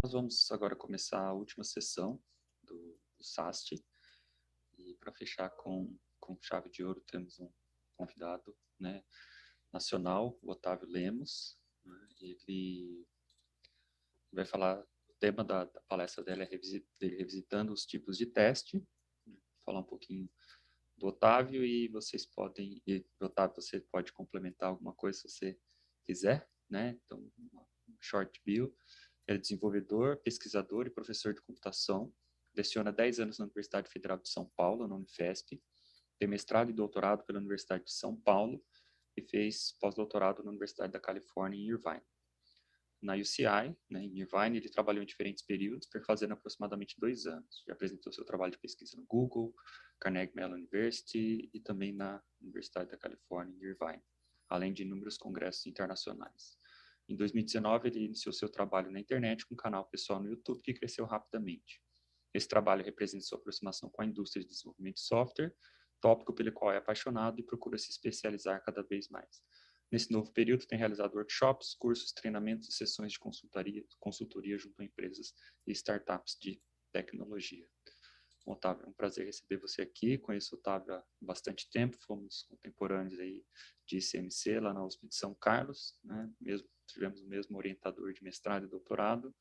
Nós vamos agora começar a última sessão do SAST. E para fechar com chave de ouro, temos um convidado, né, nacional, o Otávio Lemos. Né, ele vai falar, o tema da palestra dele é revisitando os tipos de teste. Falar um pouquinho do Otávio Otávio, você pode complementar alguma coisa se você quiser, né? Então, um short bio. Ele é desenvolvedor, pesquisador e professor de computação. Leciona 10 anos na Universidade Federal de São Paulo, na Unifesp. Tem mestrado e doutorado pela Universidade de São Paulo e fez pós-doutorado na Universidade da Califórnia, em Irvine. Na UCI, né, em Irvine, ele trabalhou em diferentes períodos, fazendo aproximadamente 2 anos. Já apresentou seu trabalho de pesquisa no Google, Carnegie Mellon University e também na Universidade da Califórnia, em Irvine, além de inúmeros congressos internacionais. Em 2019, ele iniciou seu trabalho na internet com um canal pessoal no YouTube que cresceu rapidamente. Esse trabalho representa sua aproximação com a indústria de desenvolvimento de software, tópico pelo qual é apaixonado e procura se especializar cada vez mais. Nesse novo período, tem realizado workshops, cursos, treinamentos e sessões de consultoria junto a empresas e startups de tecnologia. Otávio, é um prazer receber você aqui. Conheço o Otávio há bastante tempo, fomos contemporâneos aí de ICMC, lá na USP de São Carlos, né? Tivemos o mesmo orientador de mestrado e doutorado,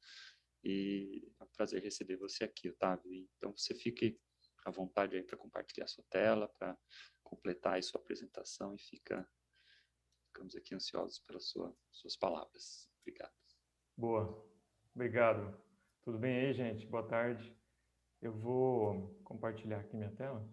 e é um prazer receber você aqui, Otávio. Então, você fique à vontade aí para compartilhar sua tela, para completar aí sua apresentação, e ficamos aqui ansiosos pelas suas palavras. Obrigado. Boa, obrigado. Tudo bem aí, gente? Boa tarde. Eu vou compartilhar aqui minha tela.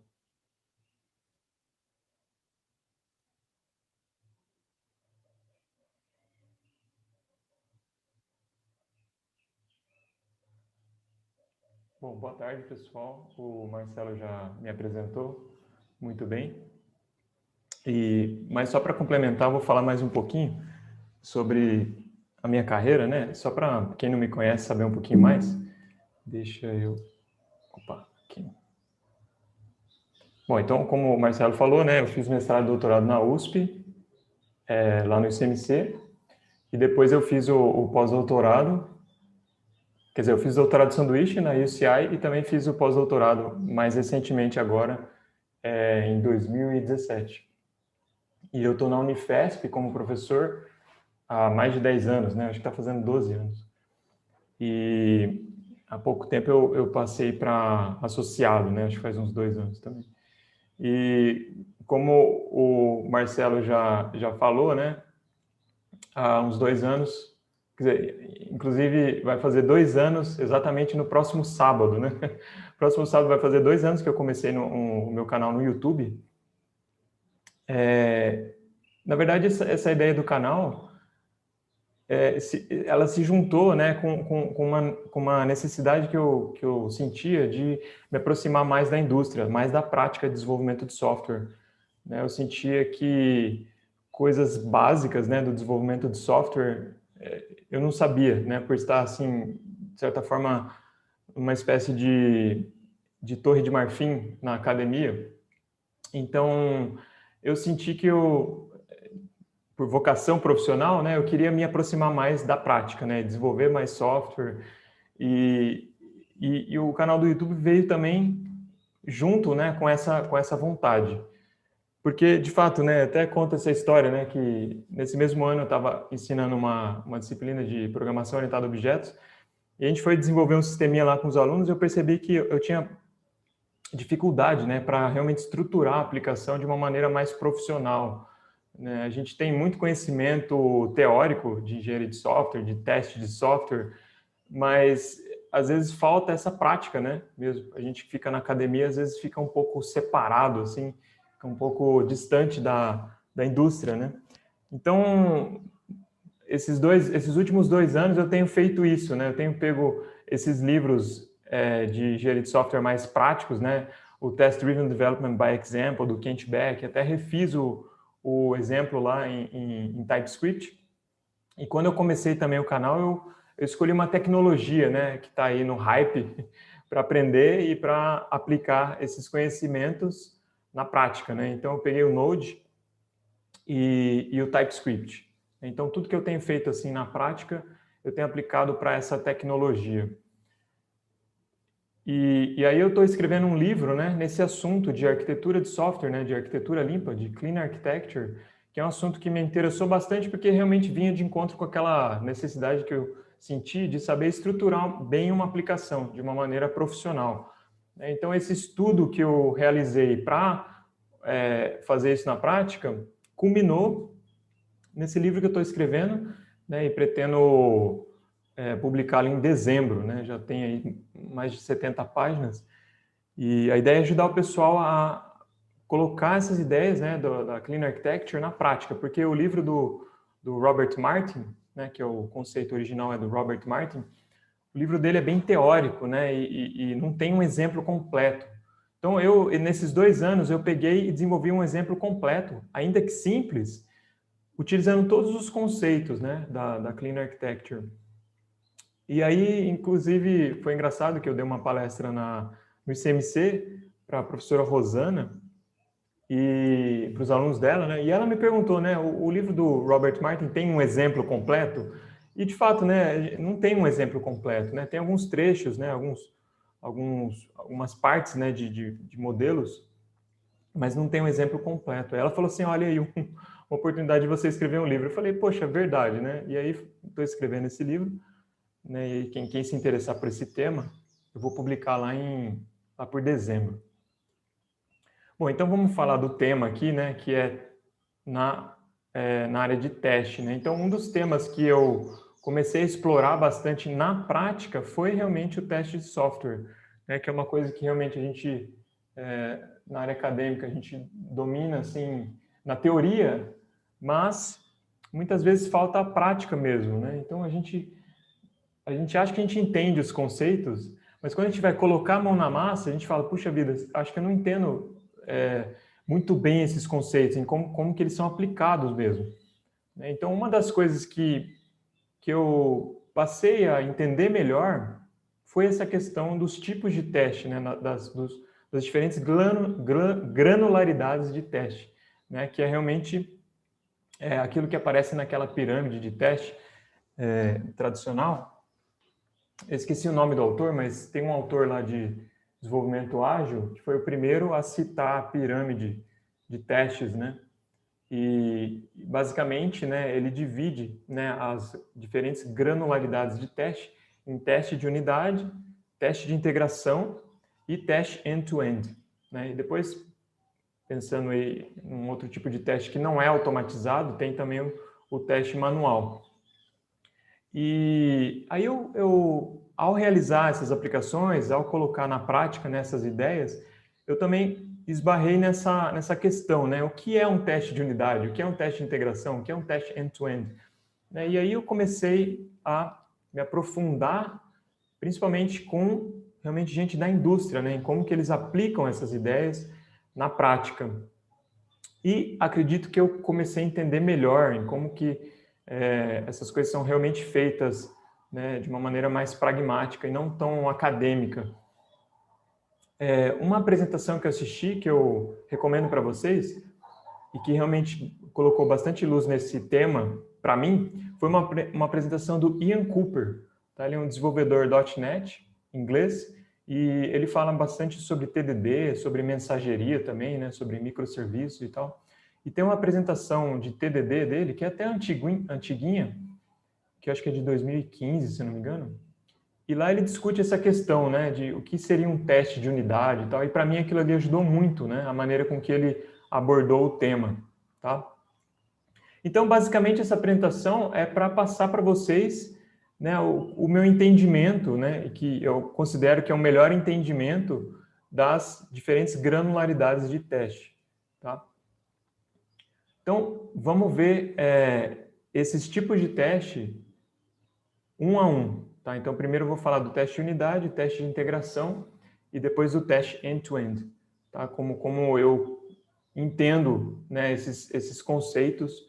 Bom, boa tarde, pessoal. O Marcelo já me apresentou muito bem. Mas só para complementar, eu vou falar mais um pouquinho sobre a minha carreira, né? Só para quem não me conhece saber um pouquinho mais. Deixa eu... Opa, aqui. Bom, então, como o Marcelo falou, né? Eu fiz mestrado e doutorado na USP, lá no ICMC, e depois eu fiz o pós-doutorado. Quer dizer, eu fiz doutorado de sanduíche na UCI e também fiz o pós-doutorado mais recentemente agora, em 2017. E eu estou na Unifesp como professor há mais de 10 anos, né? Acho que está fazendo 12 anos. E há pouco tempo eu passei para associado, né? Acho que faz uns 2 anos também. E como o Marcelo já falou, né? Há uns 2 anos, quer dizer, inclusive vai fazer 2 anos exatamente no próximo sábado, né? Próximo sábado vai fazer 2 anos que eu comecei o meu canal no YouTube. Na verdade, essa ideia do canal, ela se juntou, né, com uma necessidade que eu sentia de me aproximar mais da indústria, mais da prática de desenvolvimento de software. Né? Eu sentia que coisas básicas, né, do desenvolvimento de software eu não sabia, né, por estar assim, de certa forma, uma espécie de torre de marfim na academia. Então, eu senti que por vocação profissional, né, eu queria me aproximar mais da prática, né, desenvolver mais software, e o canal do YouTube veio também junto, né, com essa vontade. Porque, de fato, né, até conta essa história, né, que nesse mesmo ano eu estava ensinando uma disciplina de programação orientada a objetos, e a gente foi desenvolver um sisteminha lá com os alunos, e eu percebi que eu tinha dificuldade, né, para realmente estruturar a aplicação de uma maneira mais profissional. Né? A gente tem muito conhecimento teórico de engenharia de software, de teste de software, mas às vezes falta essa prática, né? Mesmo a gente fica na academia, às vezes fica um pouco separado, assim, fica um pouco distante da indústria, né? Então, esses últimos 2 anos eu tenho feito isso, né? Eu tenho pego esses livros de engenharia de software mais práticos, né? O Test Driven Development by Example, do Kent Beck, até refiz o exemplo lá em TypeScript. E quando eu comecei também o canal, eu escolhi uma tecnologia, né, que está aí no hype para aprender e para aplicar esses conhecimentos na prática, né? Então eu peguei o Node e o TypeScript. Então tudo que eu tenho feito assim na prática, eu tenho aplicado para essa tecnologia. E aí eu estou escrevendo um livro, né, nesse assunto de arquitetura de software, né, de arquitetura limpa, de clean architecture, que é um assunto que me interessou bastante porque realmente vinha de encontro com aquela necessidade que eu senti de saber estruturar bem uma aplicação de uma maneira profissional. Então, esse estudo que eu realizei para fazer isso na prática culminou nesse livro que eu estou escrevendo, né, e pretendo publicá-lo em dezembro, né? Já tem aí mais de 70 páginas. E a ideia é ajudar o pessoal a colocar essas ideias, né, da Clean Architecture na prática, porque o livro do Robert Martin, né, que é o conceito original é do Robert Martin, o livro dele é bem teórico, né, e não tem um exemplo completo. Então, nesses 2 anos, eu peguei e desenvolvi um exemplo completo, ainda que simples, utilizando todos os conceitos, né, da Clean Architecture. E aí, inclusive, foi engraçado que eu dei uma palestra no ICMC para a professora Rosana e para os alunos dela, né? E ela me perguntou, né, o livro do Robert Martin tem um exemplo completo? E, de fato, né, não tem um exemplo completo, né? Tem alguns trechos, né, algumas partes, né, de modelos, mas não tem um exemplo completo. Aí ela falou assim, olha aí, uma oportunidade de você escrever um livro. Eu falei, poxa, verdade, né? E aí, estou escrevendo esse livro, né, e quem se interessar por esse tema, eu vou publicar lá por dezembro. Bom, então vamos falar do tema aqui, né, que é na área de teste, né? Então, um dos temas que eu comecei a explorar bastante na prática foi realmente o teste de software, né, que é uma coisa que realmente a gente, na área acadêmica, a gente domina, assim, na teoria, mas muitas vezes falta a prática mesmo, né? Então, a gente acha que a gente entende os conceitos, mas quando a gente vai colocar a mão na massa, a gente fala, puxa vida, acho que eu não entendo muito bem esses conceitos, em como que eles são aplicados mesmo. Então, uma das coisas que eu passei a entender melhor foi essa questão dos tipos de teste, né, das diferentes granularidades de teste, né, que é realmente aquilo que aparece naquela pirâmide de teste tradicional. Eu esqueci o nome do autor, mas tem um autor lá de desenvolvimento ágil que foi o primeiro a citar a pirâmide de testes, né? E basicamente, né, ele divide, né, as diferentes granularidades de teste em teste de unidade, teste de integração e teste end-to-end, né? E depois, pensando em um outro tipo de teste que não é automatizado, tem também o teste manual. E aí ao realizar essas aplicações, ao colocar na prática nessas ideias, eu também esbarrei nessa questão, né? O que é um teste de unidade? O que é um teste de integração? O que é um teste end-to-end? E aí eu comecei a me aprofundar, principalmente com realmente gente da indústria, né? Em como que eles aplicam essas ideias na prática. E acredito que eu comecei a entender melhor em como que essas coisas são realmente feitas, né, de uma maneira mais pragmática e não tão acadêmica. Uma apresentação que eu assisti, que eu recomendo para vocês, e que realmente colocou bastante luz nesse tema, para mim, foi uma apresentação do Ian Cooper. Tá? Ele é um desenvolvedor .NET, inglês, e ele fala bastante sobre TDD, sobre mensageria também, né, sobre microserviços e tal. E tem uma apresentação de TDD dele, que é até antiguinha, que eu acho que é de 2015, se não me engano. E lá ele discute essa questão, né, de o que seria um teste de unidade e tal. E para mim aquilo ali ajudou muito, né, a maneira com que ele abordou o tema, tá? Então, basicamente, essa apresentação é para passar para vocês, né, o meu entendimento, né, que eu considero que é o melhor entendimento das diferentes granularidades de teste, tá? Então, vamos ver esses tipos de teste um a um, tá? Então, primeiro eu vou falar do teste de unidade, teste de integração e depois do teste end-to-end, tá? Como eu entendo, né, esses conceitos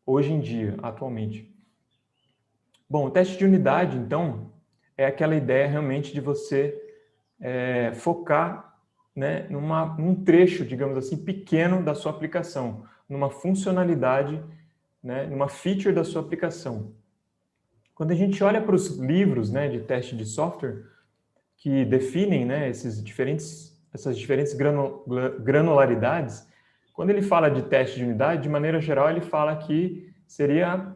hoje em dia, atualmente. Bom, o teste de unidade, então, é aquela ideia realmente de você focar, né, num trecho, digamos assim, pequeno da sua aplicação, numa funcionalidade, né, numa feature da sua aplicação. quando a gente olha para os livros, né, de teste de software, que definem, né, essas diferentes granularidades, quando ele fala de teste de unidade, de maneira geral, ele fala que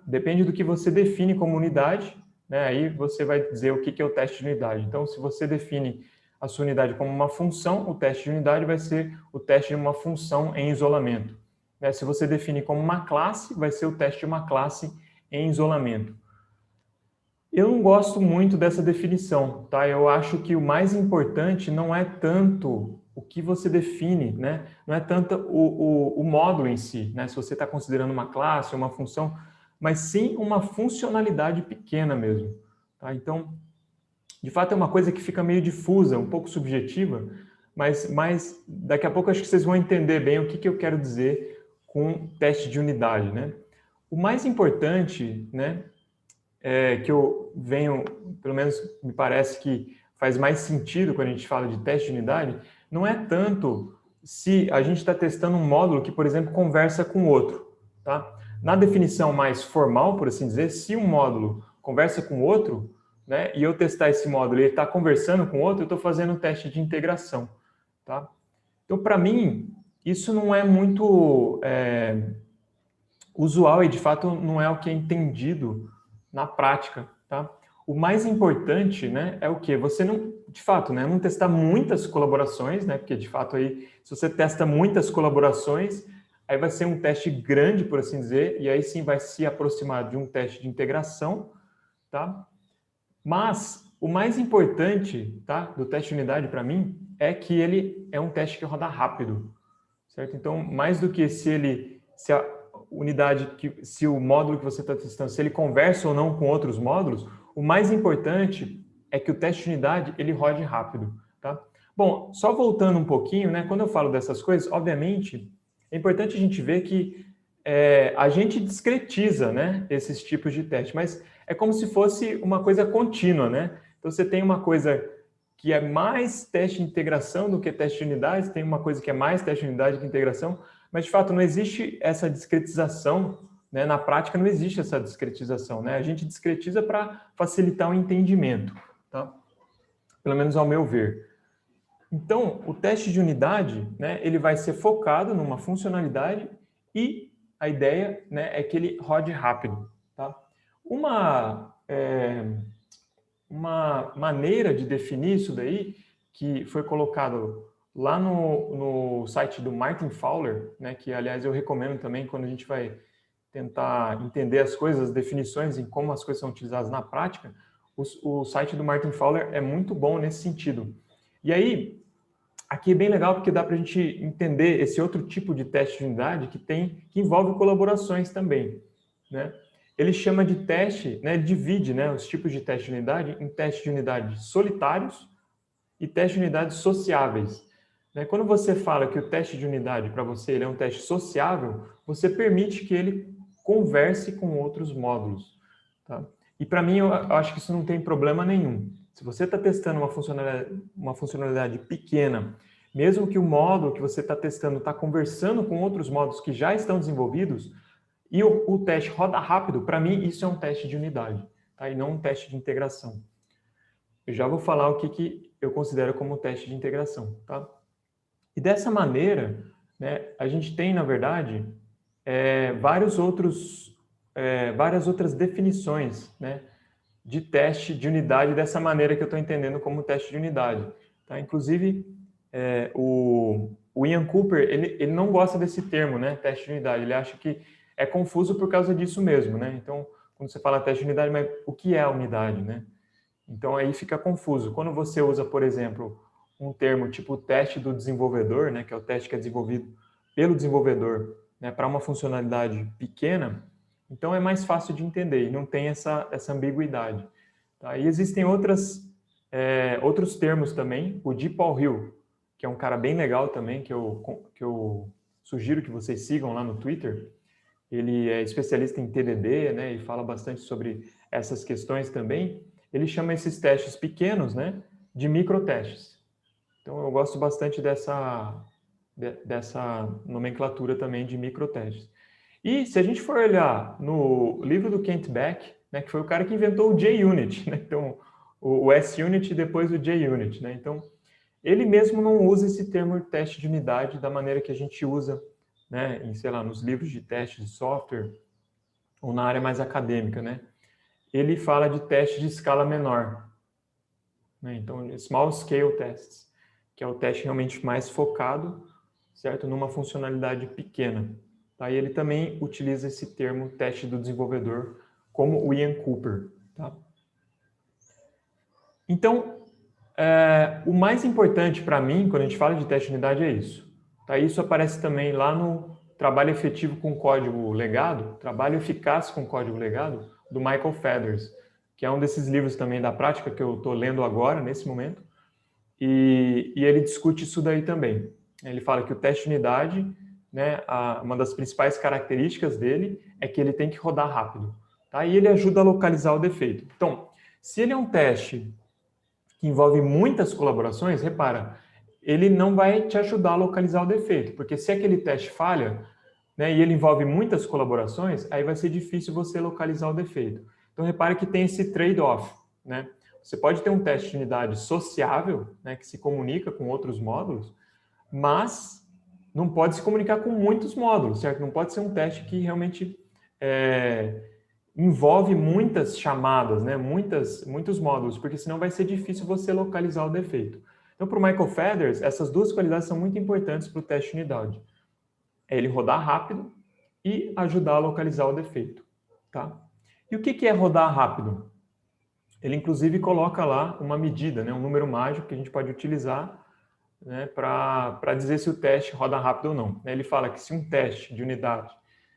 depende do que você define como unidade, né, aí você vai dizer o que é o teste de unidade. Então, se você define a sua unidade como uma função, o teste de unidade vai ser o teste de uma função em isolamento. Né, se você define como uma classe, vai ser o teste de uma classe em isolamento. Eu não gosto muito dessa definição, tá? Eu acho que o mais importante não é tanto o que você define, né? Não é tanto o módulo em si, né? Se você está considerando uma classe, uma função, mas sim uma funcionalidade pequena mesmo, tá? Então, de fato, é uma coisa que fica meio difusa, um pouco subjetiva, mas daqui a pouco acho que vocês vão entender bem o que eu quero dizer com teste de unidade, né? O mais importante, né, que eu venho, pelo menos me parece que faz mais sentido quando a gente fala de teste de unidade, não é tanto se a gente está testando um módulo que, por exemplo, conversa com outro, tá? Na definição mais formal, por assim dizer, se um módulo conversa com outro, né, e eu testar esse módulo e ele está conversando com outro, eu estou fazendo um teste de integração, tá? Então, para mim, isso não é muito usual e, de fato, não é o que é entendido na prática, tá? O mais importante, né, é o quê? Você não, de fato, né, não testar muitas colaborações, né, porque, de fato, aí, se você testa muitas colaborações, aí vai ser um teste grande, por assim dizer, e aí sim vai se aproximar de um teste de integração, tá? Mas o mais importante, tá, do teste de unidade para mim é que ele é um teste que roda rápido, certo? Então, mais do que se a unidade, se o módulo que você está testando, se ele conversa ou não com outros módulos, o mais importante é que o teste de unidade ele rode rápido, tá? Bom, só voltando um pouquinho, né? Quando eu falo dessas coisas, obviamente, é importante a gente ver que a gente discretiza, né, esses tipos de teste, mas é como se fosse uma coisa contínua, né? Então, você tem uma coisa que é mais teste de integração do que teste de unidade, tem uma coisa que é mais teste de unidade que integração, mas, de fato, não existe essa discretização, né? Na prática, não existe essa discretização, né? A gente discretiza para facilitar o entendimento, tá? Pelo menos ao meu ver. Então, o teste de unidade, né, ele vai ser focado numa funcionalidade e a ideia, né, é que ele rode rápido, tá? Uma maneira de definir isso daí, que foi colocado lá no site do Martin Fowler, né, que, aliás, eu recomendo também quando a gente vai tentar entender as coisas, as definições e como as coisas são utilizadas na prática, o site do Martin Fowler é muito bom nesse sentido. E aí, aqui é bem legal porque dá para a gente entender esse outro tipo de teste de unidade que envolve colaborações também, né? Ele chama de teste, né, divide, né, os tipos de teste de unidade em teste de unidade solitários e teste de unidade sociáveis. Né? Quando você fala que o teste de unidade para você ele é um teste sociável, você permite que ele converse com outros módulos. Tá? E para mim, eu acho que isso não tem problema nenhum. Se você está testando uma funcionalidade pequena, mesmo que o módulo que você está testando está conversando com outros módulos que já estão desenvolvidos, e o teste roda rápido, para mim, isso é um teste de unidade, tá? E não um teste de integração. Eu já vou falar o que eu considero como teste de integração, tá? E dessa maneira, né, a gente tem, na verdade, várias outras definições, né, de teste de unidade dessa maneira que eu estou entendendo como teste de unidade. Tá? Inclusive, o Ian Cooper, ele não gosta desse termo, né, teste de unidade. Ele acha que é confuso por causa disso mesmo, né? Então, quando você fala teste de unidade, mas o que é a unidade, né? Então, aí fica confuso. Quando você usa, por exemplo, um termo tipo teste do desenvolvedor, né, que é o teste que é desenvolvido pelo desenvolvedor, né, para uma funcionalidade pequena, então é mais fácil de entender e não tem essa ambiguidade. Tá? E existem outros termos também, o de Paul Hill, que é um cara bem legal também, que eu sugiro que vocês sigam lá no Twitter. Ele é especialista em TDD, né, e fala bastante sobre essas questões também. Ele chama esses testes pequenos, né, de microtestes. Então, eu gosto bastante dessa nomenclatura também de microtestes. E se a gente for olhar no livro do Kent Beck, né, que foi o cara que inventou o JUnit, né? Então, o SUnit e depois o JUnit, né? Então, ele mesmo não usa esse termo teste de unidade da maneira que a gente usa, né, em, sei lá, nos livros de teste de software ou na área mais acadêmica, né? Ele fala de teste de escala menor, né? Então, small scale tests, que é o teste realmente mais focado, certo, numa funcionalidade pequena. Tá? E ele também utiliza esse termo teste do desenvolvedor, como o Ian Cooper. Tá? Então, o mais importante para mim, quando a gente fala de teste de unidade, é isso. Tá? Isso aparece também lá no Trabalho Efetivo com Código Legado, Trabalho Eficaz com Código Legado, do Michael Feathers, que é um desses livros também da prática que eu estou lendo agora, nesse momento, e ele discute isso daí também. Ele fala que o teste de unidade, né, uma das principais características dele é que ele tem que rodar rápido. Tá? E ele ajuda a localizar o defeito. Então, se ele é um teste que envolve muitas colaborações, repara, ele não vai te ajudar a localizar o defeito, porque se aquele teste falha, né, e ele envolve muitas colaborações, aí vai ser difícil você localizar o defeito. Então, repare que tem esse trade-off, né? Você pode ter um teste de unidade sociável, né, que se comunica com outros módulos, mas não pode se comunicar com muitos módulos, certo? Não pode ser um teste que realmente envolve muitas chamadas, né, muitos módulos, porque senão vai ser difícil você localizar o defeito. Então, para o Michael Feathers, essas duas qualidades são muito importantes para o teste de unidade. É ele rodar rápido e ajudar a localizar o defeito. Tá? E o que é rodar rápido? Ele, inclusive, coloca lá uma medida, né, um número mágico que a gente pode utilizar, né, para dizer se o teste roda rápido ou não. Ele fala que se um teste de unidade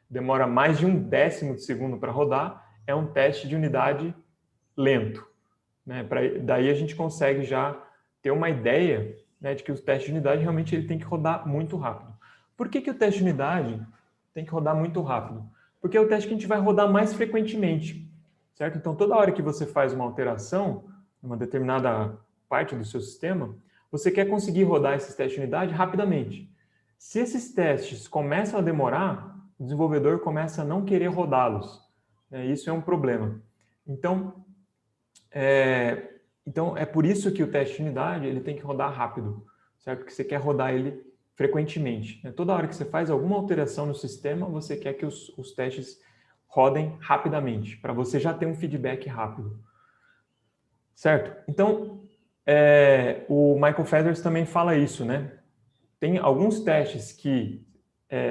demora mais de 1/10 de segundo para rodar, é um teste de unidade lento. Né? Daí a gente consegue já ter uma ideia, né, de que o teste de unidade realmente ele tem que rodar muito rápido. Por que o teste de unidade tem que rodar muito rápido? Porque é o teste que a gente vai rodar mais frequentemente, certo? Então, toda hora que você faz uma alteração em uma determinada parte do seu sistema, você quer conseguir rodar esses testes de unidade rapidamente. Se esses testes começam a demorar, o desenvolvedor começa a não querer rodá-los. Isso é um problema. Então é por isso que o teste de unidade ele tem que rodar rápido, certo? Porque você quer rodar ele frequentemente. Toda hora que você faz alguma alteração no sistema, você quer que os testes rodem rapidamente, para você já ter um feedback rápido. Certo? Então, o Michael Feathers também fala isso, né? Tem alguns testes que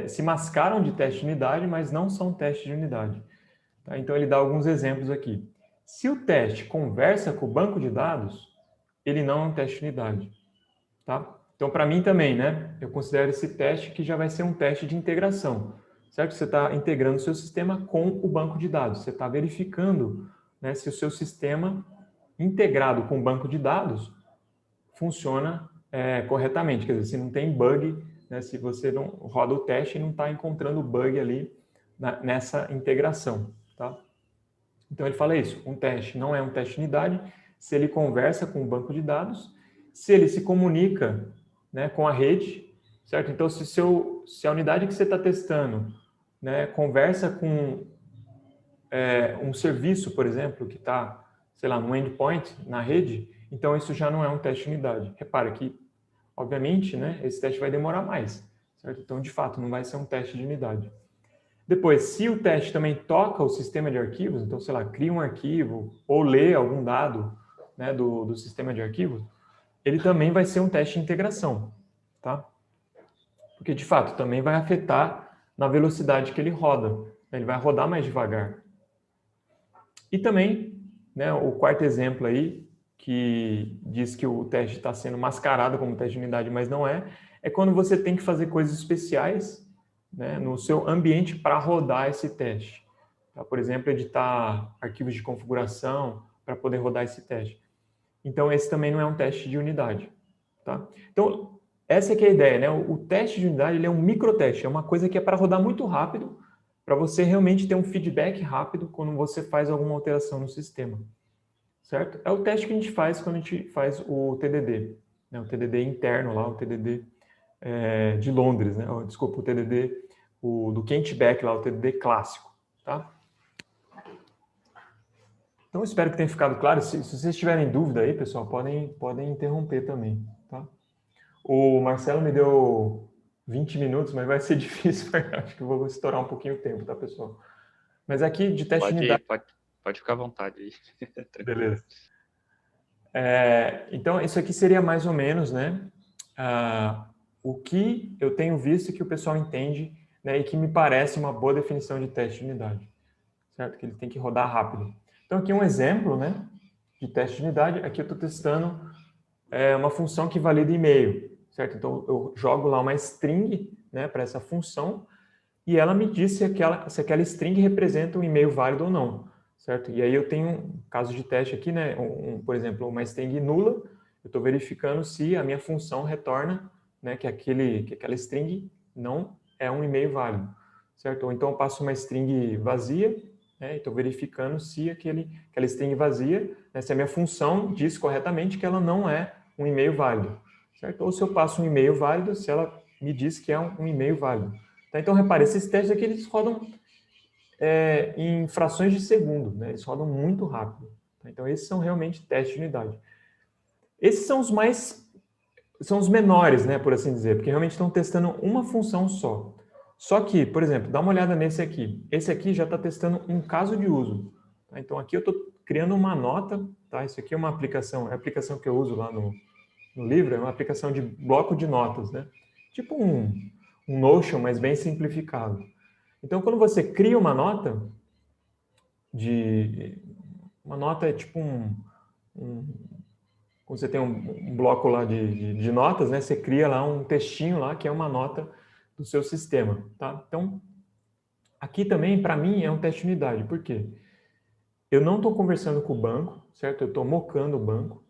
se mascaram de teste de unidade, mas não são testes de unidade. Tá? Então, ele dá alguns exemplos aqui. Se o teste conversa com o banco de dados, ele não é um teste de unidade. Tá? Então, para mim também, né? Eu considero esse teste que já vai ser um teste de integração. Certo? Você está integrando o seu sistema com o banco de dados. Você está verificando, né, se o seu sistema integrado com o banco de dados funciona corretamente. Quer dizer, se não tem bug, né, se você não roda o teste e não está encontrando bug ali nessa integração. Tá? Então, ele fala isso, um teste não é um teste de unidade se ele conversa com o banco de dados, se ele se comunica, né, com a rede, certo? Então, se a unidade que você está testando, né, conversa com um serviço, por exemplo, que está, sei lá, num endpoint na rede, então isso já não é um teste de unidade. Repara que, obviamente, né, esse teste vai demorar mais, certo? Então, de fato, não vai ser um teste de unidade. Depois, se o teste também toca o sistema de arquivos, então, sei lá, cria um arquivo ou lê algum dado, né, do sistema de arquivos, ele também vai ser um teste de integração, tá? Porque, de fato, também vai afetar na velocidade que ele roda. Ele vai rodar mais devagar. E também, né, o quarto exemplo aí, que diz que o teste está sendo mascarado como teste de unidade, mas não é quando você tem que fazer coisas especiais, né, no seu ambiente para rodar esse teste. Tá? Por exemplo, editar arquivos de configuração para poder rodar esse teste. Então, esse também não é um teste de unidade. Tá? Então, essa que é a ideia, né? O teste de unidade ele é um microteste, é uma coisa que é para rodar muito rápido, para você realmente ter um feedback rápido quando você faz alguma alteração no sistema. Certo? É o teste que a gente faz quando a gente faz o TDD, né? O TDD interno lá, o TDD de Londres, né? Desculpa, o TDD do Kent Beck lá, o TDD clássico, tá? Então, espero que tenha ficado claro. Se vocês tiverem dúvida aí, pessoal, podem interromper também, tá? O Marcelo me deu 20 minutos, mas vai ser difícil, acho que eu vou estourar um pouquinho o tempo, tá, pessoal? Mas aqui, de teste de unidade... Pode ficar à vontade aí. Beleza. Então, isso aqui seria mais ou menos, né, o que eu tenho visto que o pessoal entende, né, e que me parece uma boa definição de teste de unidade, certo? Que ele tem que rodar rápido. Então, aqui um exemplo, né, de teste de unidade. Aqui eu estou testando uma função que valida e-mail, certo? Então, eu jogo lá uma string, né, para essa função, e ela me diz se aquela string representa um e-mail válido ou não, certo? E aí eu tenho um caso de teste aqui, né, por exemplo, uma string nula, eu estou verificando se a minha função retorna, né, que aquela string não é um e-mail válido, certo? Ou então eu passo uma string vazia, né, e estou verificando se aquela string vazia, né, se a minha função diz corretamente que ela não é um e-mail válido, certo? Ou se eu passo um e-mail válido, se ela me diz que é um e-mail válido. Então, repare, esses testes aqui, eles rodam em frações de segundo, né? Eles rodam muito rápido. Tá? Então, esses são realmente testes de unidade. Esses são os menores, né, por assim dizer, porque realmente estão testando uma função só. Só que, por exemplo, dá uma olhada nesse aqui. Esse aqui já está testando um caso de uso. Tá? Então, aqui eu estou criando uma nota. Tá? Isso aqui é uma aplicação, a aplicação que eu uso lá no livro, é uma aplicação de bloco de notas, né? Tipo um Notion, mas bem simplificado. Então, quando você cria uma nota, uma nota é tipo quando você tem um bloco lá de notas, né? Você cria lá um textinho lá que é uma nota do seu sistema, tá? Então, aqui também, para mim, é um teste de unidade. Por quê? Eu não estou conversando com o banco, certo? Eu estou mocando o banco.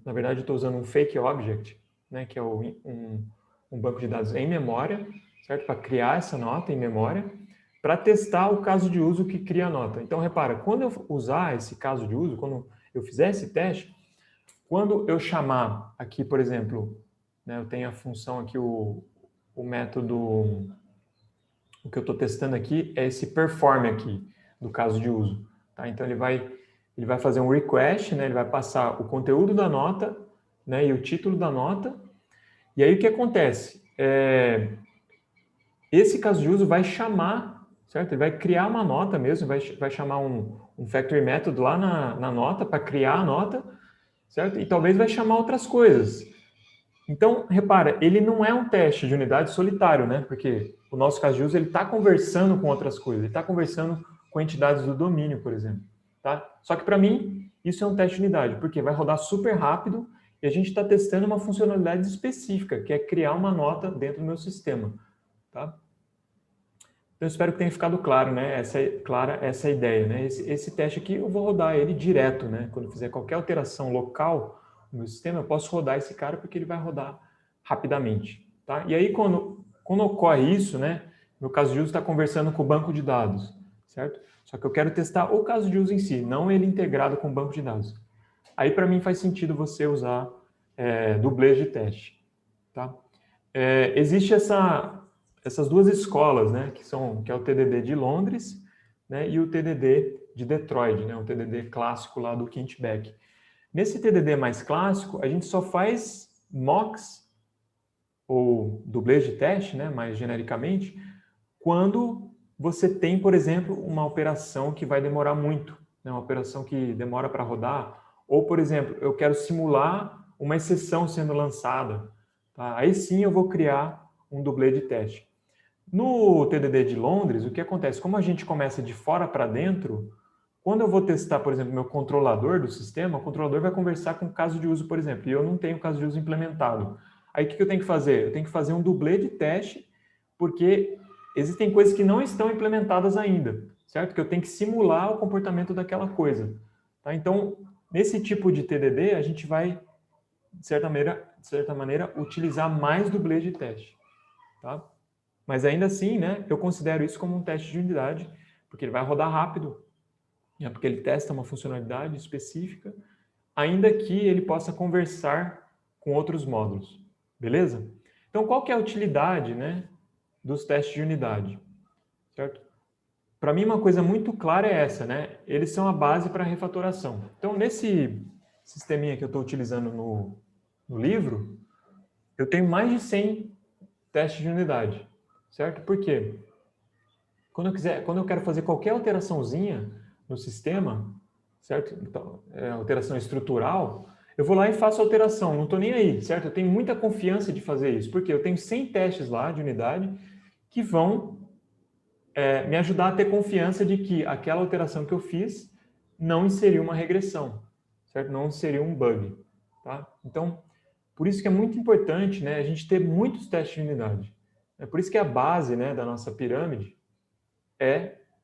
Na verdade, eu estou usando um fake object, né? Que é um banco de dados em memória, certo? Para criar essa nota em memória, para testar o caso de uso que cria a nota. Então, repara, quando eu usar esse caso de uso, quando eu fizer esse teste, quando eu chamar aqui, por exemplo, né, eu tenho a função aqui, o método, o que eu estou testando aqui é esse perform aqui, do caso de uso. Tá? Então, ele vai fazer um request, né, ele vai passar o conteúdo da nota, né, e o título da nota. E aí, o que acontece? Esse caso de uso vai chamar, certo? Ele vai criar uma nota mesmo, vai chamar um factory method lá na nota para criar a nota, certo? E talvez vai chamar outras coisas. Então, repara, ele não é um teste de unidade solitário, né? Porque o nosso caso de uso, ele está conversando com outras coisas, ele está conversando com entidades do domínio, por exemplo. Tá? Só que, para mim, isso é um teste de unidade, porque vai rodar super rápido e a gente está testando uma funcionalidade específica, que é criar uma nota dentro do meu sistema. Tá? Então, eu espero que tenha ficado claro, né? Essa ideia, né? Esse teste aqui, eu vou rodar ele direto, né? Quando eu fizer qualquer alteração local no meu sistema, eu posso rodar esse cara porque ele vai rodar rapidamente, tá? E aí, quando ocorre isso, né? No caso de uso, está conversando com o banco de dados, certo? Só que eu quero testar o caso de uso em si, não ele integrado com o banco de dados. Aí, para mim, faz sentido você usar dublês de teste, tá? Existe essas duas escolas, né, que é o TDD de Londres, né, e o TDD de Detroit, né, o TDD clássico lá do Kent Beck. Nesse TDD mais clássico, a gente só faz mocks, ou dublês de teste, né, mais genericamente, quando você tem, por exemplo, uma operação que vai demorar muito, né, uma operação que demora para rodar, ou, por exemplo, eu quero simular uma exceção sendo lançada. Tá? Aí sim eu vou criar um dublê de teste. No TDD de Londres, o que acontece? Como a gente começa de fora para dentro, quando eu vou testar, por exemplo, meu controlador do sistema, o controlador vai conversar com o caso de uso, por exemplo, e eu não tenho o caso de uso implementado. Aí o que eu tenho que fazer? Eu tenho que fazer um dublê de teste, porque existem coisas que não estão implementadas ainda, certo? Que eu tenho que simular o comportamento daquela coisa. Tá? Então, nesse tipo de TDD, a gente vai, de certa maneira, utilizar mais dublê de teste. Tá? Mas ainda assim, né, eu considero isso como um teste de unidade, porque ele vai rodar rápido, né, porque ele testa uma funcionalidade específica, ainda que ele possa conversar com outros módulos. Beleza? Então, qual que é a utilidade, né, dos testes de unidade? Certo? para mim, uma coisa muito clara é essa, né? Eles são a base para a refatoração. Então, nesse sisteminha que eu estou utilizando no livro, eu tenho mais de 100 testes de unidade, certo? Por quê? Quando eu quero fazer qualquer alteraçãozinha no sistema, certo? Então, alteração estrutural, eu vou lá e faço a alteração, não estou nem aí, certo? Eu tenho muita confiança de fazer isso, porque eu tenho 100 testes lá de unidade que vão me ajudar a ter confiança de que aquela alteração que eu fiz não inseriu uma regressão, certo? Não inseriu um bug, tá? Então, por isso que é muito importante, né, a gente ter muitos testes de unidade. É por isso que a base, né, da nossa pirâmide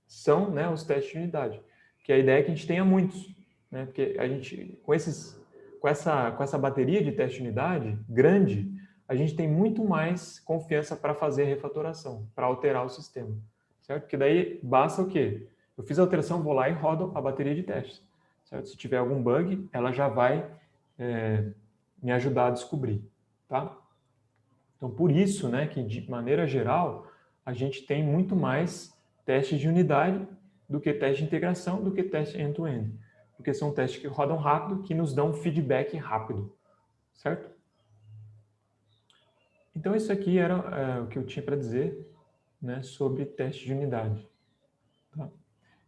são, né, os testes de unidade. Que a ideia é que a gente tenha muitos, né? Porque a gente, com essa bateria de teste de unidade grande, a gente tem muito mais confiança para fazer a refatoração, para alterar o sistema, certo? Porque daí basta o quê? Eu fiz a alteração, vou lá e rodo a bateria de testes, certo? Se tiver algum bug, ela já vai me ajudar a descobrir, tá? Então, por isso, né, que de maneira geral, a gente tem muito mais testes de unidade do que teste de integração, do que teste end-to-end. Porque são testes que rodam rápido, que nos dão feedback rápido, certo? Então, isso aqui era o que eu tinha para dizer, né, sobre teste de unidade. Tá?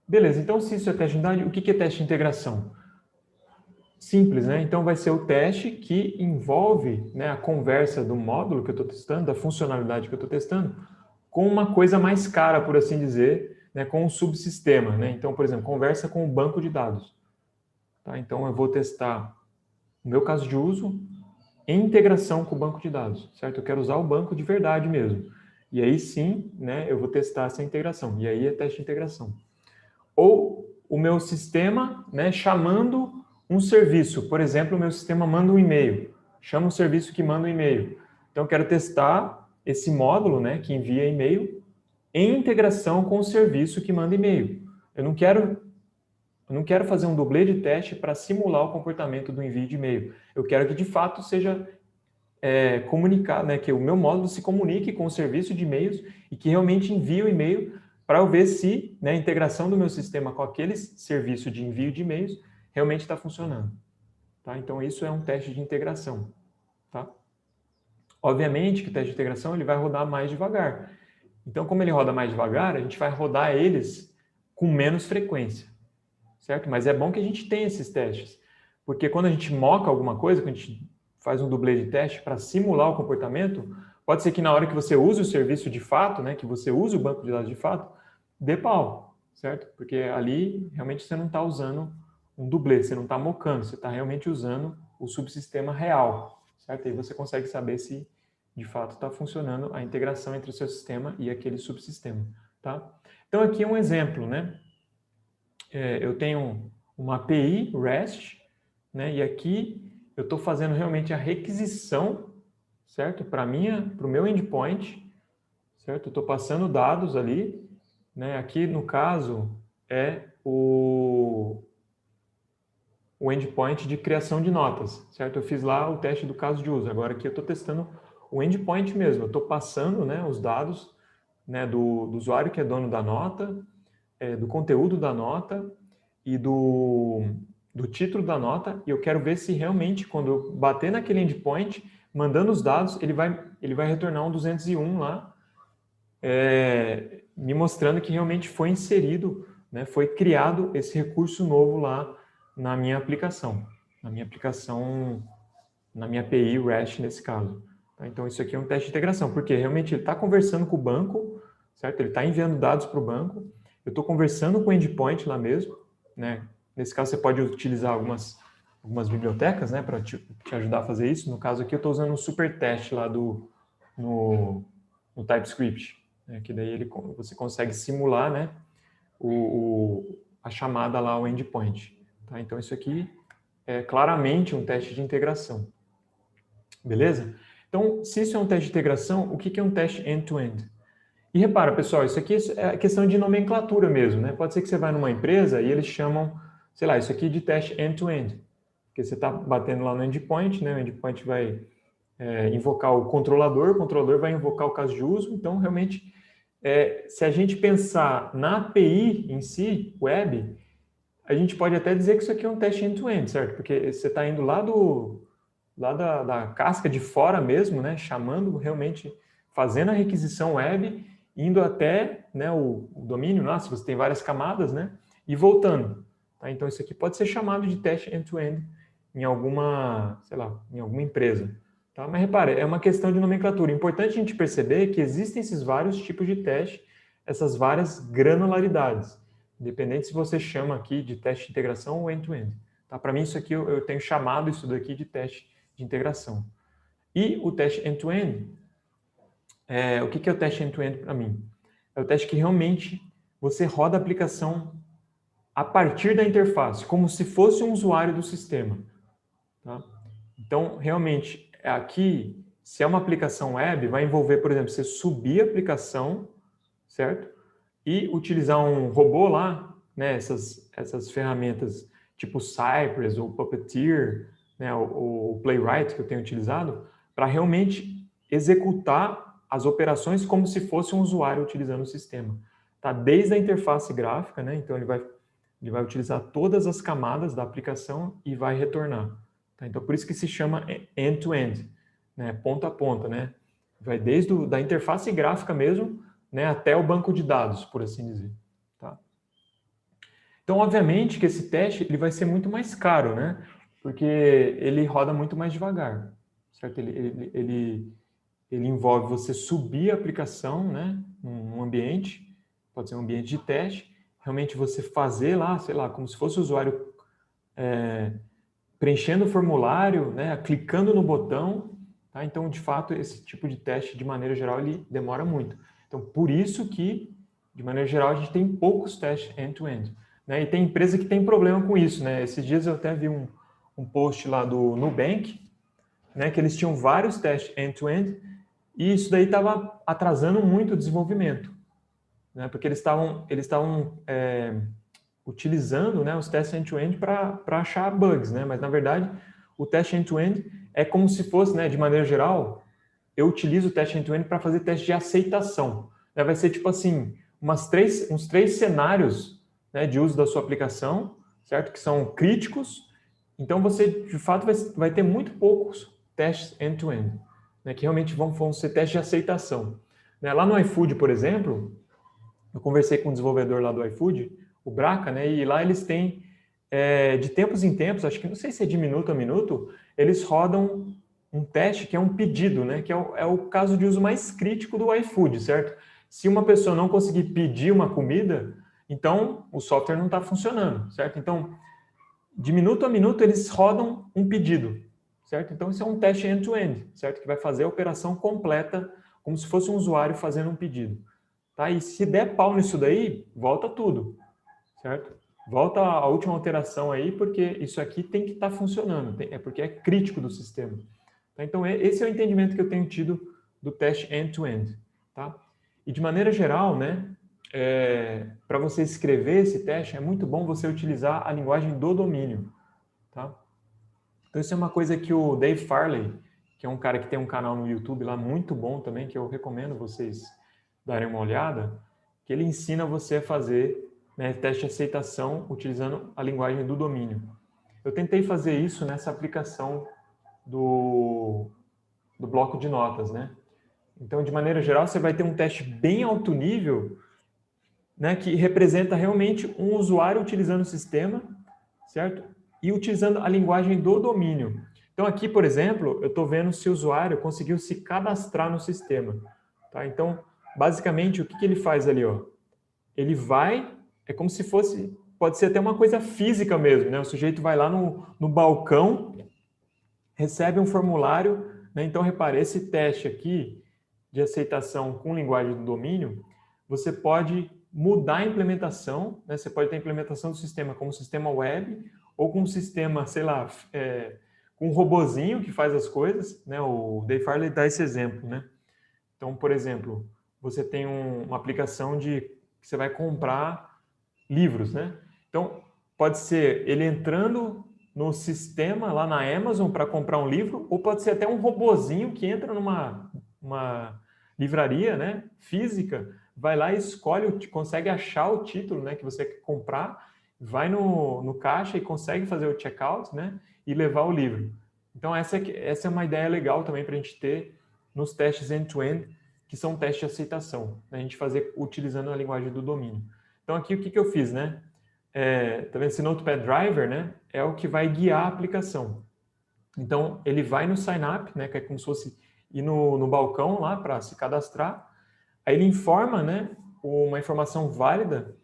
Beleza, então se isso é teste de unidade, o que é teste de integração? Simples, né? Então vai ser o teste que envolve, né, a conversa do módulo que eu estou testando, da funcionalidade que eu estou testando, com uma coisa mais cara, por assim dizer, né, com um subsistema, né? Então, por exemplo, conversa com o banco de dados. Tá? Então eu vou testar o meu caso de uso em integração com o banco de dados, certo? Eu quero usar o banco de verdade mesmo. E aí sim, né, eu vou testar essa integração. E aí é teste de integração. Ou o meu sistema, né, chamando um serviço. Por exemplo, o meu sistema manda um e-mail. Chama um serviço que manda um e-mail. Então, eu quero testar esse módulo, né, que envia e-mail em integração com o serviço que manda e-mail. Eu não quero fazer um dublê de teste para simular o comportamento do envio de e-mail. Eu quero que, de fato, seja comunicado, né, que o meu módulo se comunique com o serviço de e-mails e que realmente envie o e-mail para eu ver se, né, a integração do meu sistema com aquele serviço de envio de e-mails realmente está funcionando. Tá? Então, isso é um teste de integração. Tá? Obviamente que o teste de integração ele vai rodar mais devagar. Então, como ele roda mais devagar, a gente vai rodar eles com menos frequência. Certo? Mas é bom que a gente tenha esses testes. Porque quando a gente moca alguma coisa, quando a gente faz um dublê de teste para simular o comportamento, pode ser que na hora que você use o serviço de fato, né, que você use o banco de dados de fato, dê pau, certo? Porque ali realmente você não está usando um dublê, você não está mocando, você está realmente usando o subsistema real, certo? Aí você consegue saber se de fato está funcionando a integração entre o seu sistema e aquele subsistema, tá? Então aqui é um exemplo, né? Eu tenho uma API REST, né? E aqui eu estou fazendo realmente a requisição, certo? Para o meu endpoint, certo? Eu estou passando dados ali, né? Aqui no caso é o endpoint de criação de notas, certo? Eu fiz lá o teste do caso de uso. Agora aqui eu estou testando o endpoint mesmo. Eu estou passando, né, os dados, né, do usuário que é dono da nota, do conteúdo da nota e do título da nota, e eu quero ver se realmente, quando eu bater naquele endpoint, mandando os dados, ele vai retornar um 201 lá, me mostrando que realmente foi inserido, né, foi criado esse recurso novo lá na minha aplicação, na minha API REST nesse caso. Então, isso aqui é um teste de integração, porque realmente ele está conversando com o banco, certo? Ele está enviando dados para o banco, eu estou conversando com o endpoint lá mesmo, né? Nesse caso, você pode utilizar algumas bibliotecas, né, para te ajudar a fazer isso. No caso aqui, eu estou usando um super teste lá no TypeScript, né, que daí você consegue simular, né, a chamada lá ao endpoint. Tá? Então, isso aqui é claramente um teste de integração. Beleza? Então, se isso é um teste de integração, o que é um teste end-to-end? E repara, pessoal, isso aqui é questão de nomenclatura mesmo, né? Pode ser que você vá numa empresa e eles chamam, sei lá, isso aqui de teste end-to-end. Porque você está batendo lá no endpoint, né? O endpoint vai invocar o controlador vai invocar o caso de uso, então realmente se a gente pensar na API em si, web, a gente pode até dizer que isso aqui é um teste end-to-end, certo? Porque você está indo lá da casca de fora mesmo, né? Chamando realmente, fazendo a requisição web, indo até, né, o domínio, se você tem várias camadas, né? E voltando. Tá? Então, isso aqui pode ser chamado de teste end-to-end em alguma, sei lá, em alguma empresa. Tá? Mas repare, é uma questão de nomenclatura. É importante a gente perceber que existem esses vários tipos de teste, essas várias granularidades, independente se você chama aqui de teste de integração ou end-to-end. Tá? Para mim, isso aqui, eu tenho chamado isso daqui de teste de integração. E o teste end-to-end, o que é o teste end-to-end para mim? É o teste que realmente você roda a aplicação a partir da interface, como se fosse um usuário do sistema. Tá? Então, realmente, aqui, se é uma aplicação web, vai envolver, por exemplo, você subir a aplicação, certo? E utilizar um robô lá, né? Essas ferramentas tipo Cypress ou Puppeteer, né? O Playwright que eu tenho utilizado, para realmente executar as operações como se fosse um usuário utilizando o sistema. Tá? Desde a interface gráfica, né? Então, ele vai utilizar todas as camadas da aplicação e vai retornar. Tá? Então, por isso que se chama end-to-end, né? Ponta a ponta, né? Vai desde da interface gráfica mesmo, né, até o banco de dados, por assim dizer. Tá? Então, obviamente que esse teste ele vai ser muito mais caro, né? Porque ele roda muito mais devagar, certo? Ele envolve você subir a aplicação, né, num ambiente, pode ser um ambiente de teste, realmente você fazer lá, sei lá, como se fosse o usuário preenchendo o formulário, né, clicando no botão. Tá? Então, de fato, esse tipo de teste, de maneira geral, ele demora muito. Então, por isso que, de maneira geral, a gente tem poucos testes end-to-end. Né? E tem empresa que tem problema com isso. Né? Esses dias eu até vi um post lá do Nubank, né, que eles tinham vários testes end-to-end, e isso daí estava atrasando muito o desenvolvimento. Né? Porque eles estavam utilizando, né, os testes end-to-end para achar bugs, né? Mas, na verdade, o teste end-to-end é como se fosse, né, de maneira geral, eu utilizo o teste end-to-end para fazer teste de aceitação. Né? Vai ser tipo assim, uns três cenários, né, de uso da sua aplicação, certo? Que são críticos. Então, você, de fato, vai ter muito poucos testes end-to-end, né, que realmente vão ser testes de aceitação. Né? Lá no iFood, por exemplo, eu conversei com um desenvolvedor lá do iFood, o Braca, né? E lá eles têm, de tempos em tempos, acho que não sei se é de minuto a minuto, eles rodam um teste que é um pedido, né? Que é o caso de uso mais crítico do iFood, certo? Se uma pessoa não conseguir pedir uma comida, então o software não está funcionando, certo? Então, de minuto a minuto, eles rodam um pedido, certo? Então, isso é um teste end-to-end, certo? Que vai fazer a operação completa, como se fosse um usuário fazendo um pedido. Tá? E se der pau nisso daí, volta tudo, certo? Volta a última alteração aí, porque isso aqui tem que estar funcionando, porque é crítico do sistema. Tá? Então, esse é o entendimento que eu tenho tido do teste end-to-end. Tá? E de maneira geral, né, para você escrever esse teste, é muito bom você utilizar a linguagem do domínio. Tá? Então, isso é uma coisa que o Dave Farley, que é um cara que tem um canal no YouTube lá muito bom também, que eu recomendo vocês darem uma olhada, que ele ensina você a fazer, né, teste de aceitação utilizando a linguagem do domínio. Eu tentei fazer isso nessa aplicação do bloco de notas, né? Então, de maneira geral, você vai ter um teste bem alto nível, né, que representa realmente um usuário utilizando o sistema, certo? E utilizando a linguagem do domínio. Então, aqui, por exemplo, eu estou vendo se o usuário conseguiu se cadastrar no sistema. Tá? Então, basicamente, o que ele faz ali? Ó? Ele vai, é como se fosse, pode ser até uma coisa física mesmo, né? O sujeito vai lá no balcão, recebe um formulário, né? Então, repare, esse teste aqui de aceitação com linguagem do domínio, você pode mudar a implementação, né? Você pode ter a implementação do sistema como sistema web ou com um sistema, sei lá, com um robozinho que faz as coisas, né? O Dave Farley dá esse exemplo, né? Então, por exemplo, você tem uma aplicação que você vai comprar livros, né? Então, pode ser ele entrando no sistema lá na Amazon para comprar um livro, ou pode ser até um robozinho que entra numa livraria, né, física, vai lá e escolhe, consegue achar o título, né, que você quer comprar, vai no caixa e consegue fazer o checkout, né, e levar o livro. Então, essa é uma ideia legal também para a gente ter nos testes end-to-end, que são testes de aceitação, né, a gente fazer utilizando a linguagem do domínio. Então, aqui o que eu fiz, né? Tá vendo esse Notepad Driver, né? É o que vai guiar a aplicação. Então, ele vai no sign up, né? Que é como se fosse ir no balcão lá para se cadastrar. Aí ele informa, né? Uma informação válida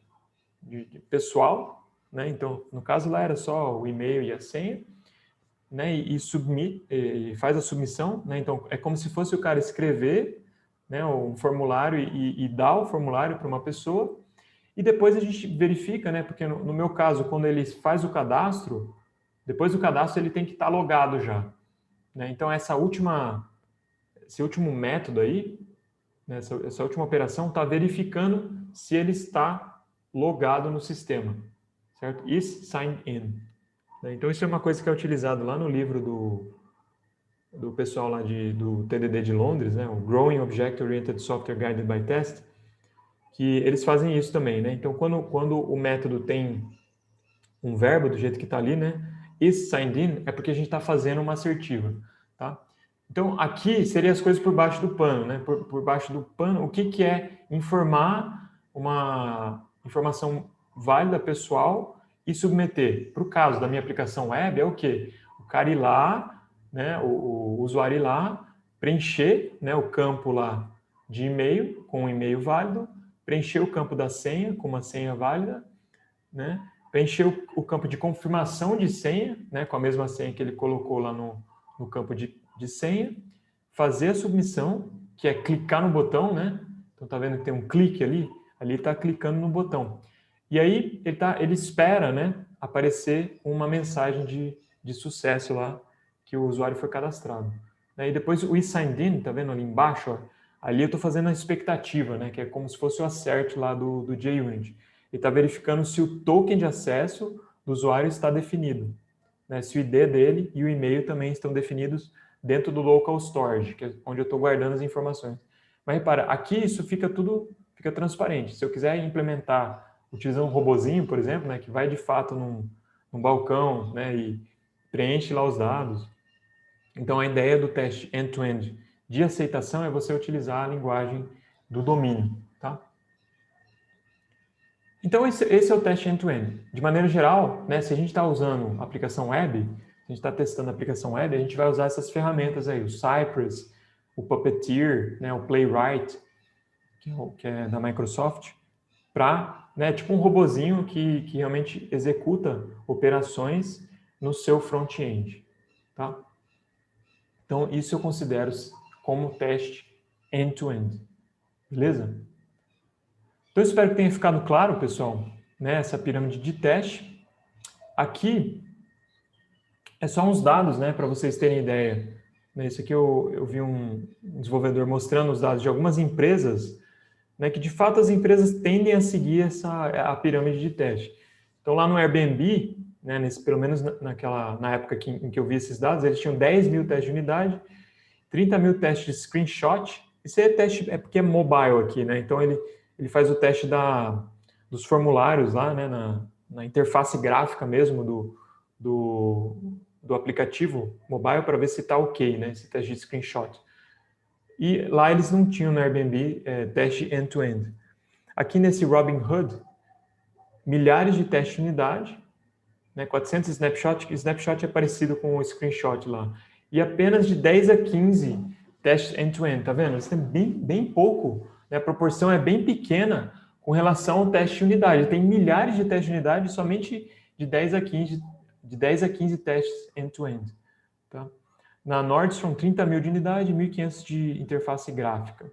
de pessoal, né? Então, no caso lá era só o e-mail e a senha, né? E faz a submissão, né? Então, é como se fosse o cara escrever, né? Um formulário e dar o formulário para uma pessoa. E depois a gente verifica, né? Porque no meu caso, quando ele faz o cadastro, depois do cadastro ele tem que estar logado já, né? Então esse último método aí, né? essa última operação está verificando se ele está logado no sistema, certo? Is signed in. Né? Então isso é uma coisa que é utilizado lá no livro do pessoal lá do TDD de Londres, né? O Growing Object Oriented Software Guided by Test, que eles fazem isso também, né? Então, quando o método tem um verbo do jeito que está ali, né? Is signed in, é porque a gente está fazendo uma assertiva, tá? Então, aqui seria as coisas por baixo do pano, né? Por baixo do pano, o que é informar uma informação válida, pessoal, e submeter. Para o caso da minha aplicação web, é o quê? O cara ir lá, né? O usuário ir lá, preencher, né? O campo lá de e-mail, com um e-mail válido, preencher o campo da senha com uma senha válida, né? Preencher o campo de confirmação de senha, né? Com a mesma senha que ele colocou lá no campo de senha, fazer a submissão, que é clicar no botão, né? Então tá vendo que tem um clique ali está clicando no botão. E aí ele espera, né? Aparecer uma mensagem de sucesso lá que o usuário foi cadastrado. E depois o signed in, tá vendo ali embaixo, ó? Ali eu estou fazendo a expectativa, né? Que é como se fosse o assert lá do JUnit. Ele está verificando se o token de acesso do usuário está definido, né? Se o ID dele e o e-mail também estão definidos dentro do local storage, que é onde eu estou guardando as informações. Mas repara, aqui isso fica transparente. Se eu quiser implementar utilizando um robozinho, por exemplo, né? Que vai de fato num balcão, né? E preenche lá os dados. Então a ideia do teste end-to-end de aceitação é você utilizar a linguagem do domínio, tá? Então, esse é o teste end-to-end. De maneira geral, né, se a gente está usando a aplicação web, se a gente está testando a aplicação web, a gente vai usar essas ferramentas aí, o Cypress, o Puppeteer, né, o Playwright, que é da Microsoft, para, né, tipo um robozinho que realmente executa operações no seu front-end, tá? Então, isso eu considero como teste end-to-end. Beleza? Então, eu espero que tenha ficado claro, pessoal, né, essa pirâmide de teste. Aqui é só uns dados, né, para vocês terem ideia. Isso aqui eu vi um desenvolvedor mostrando os dados de algumas empresas, né, que de fato as empresas tendem a seguir a pirâmide de teste. Então, lá no Airbnb, né, pelo menos na época em que eu vi esses dados, eles tinham 10 mil testes de unidade, 30 mil testes de screenshot. Isso é teste, é porque é mobile aqui, né? Então, ele faz o teste dos formulários lá, né, na interface gráfica mesmo do aplicativo mobile para ver se está ok, né, esse teste de screenshot. E lá eles não tinham no Airbnb teste end-to-end. Aqui nesse Robinhood, milhares de testes de unidade, né, 400 snapshots, snapshot é parecido com o screenshot lá, e apenas de 10 a 15 testes end-to-end, tá vendo? Isso tem bem pouco, né? A proporção é bem pequena com relação ao teste de unidade. Tem milhares de testes de unidade, somente de 10 a 15 testes end-to-end. Tá? Na Nordstrom, 30 mil de unidade, 1.500 de interface gráfica.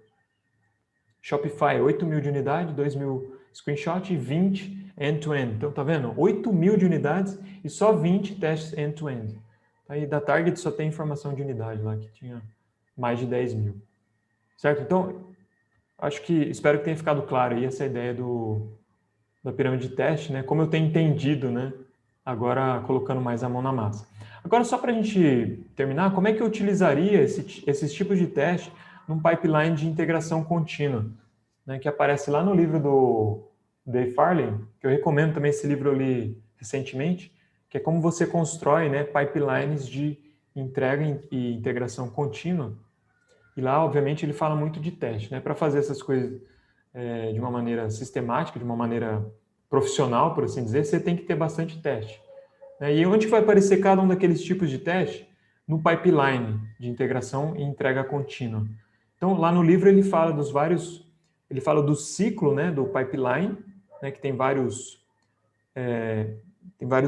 Shopify, 8 mil de unidade, 2 mil screenshot e 20 end-to-end. Então, tá vendo? 8 mil de unidades e só 20 testes end-to-end. Aí da Target só tem informação de unidade lá, que tinha mais de 10 mil. Certo? Então, espero que tenha ficado claro aí essa ideia da pirâmide de teste, né? Como eu tenho entendido, né? Agora colocando mais a mão na massa. Agora, só para a gente terminar, como é que eu utilizaria esses tipos de teste num pipeline de integração contínua? né, que aparece lá no livro do Dave Farley, que eu recomendo também. Esse livro eu li recentemente, que é como você constrói, né, pipelines de entrega e integração contínua. E lá, obviamente, ele fala muito de teste, né? Para fazer essas coisas de uma maneira sistemática, de uma maneira profissional, por assim dizer, você tem que ter bastante teste, né? E onde vai aparecer cada um daqueles tipos de teste? No pipeline de integração e entrega contínua. Então, lá no livro ele fala dos vários, ele fala do ciclo, né, do pipeline, né, que tem vários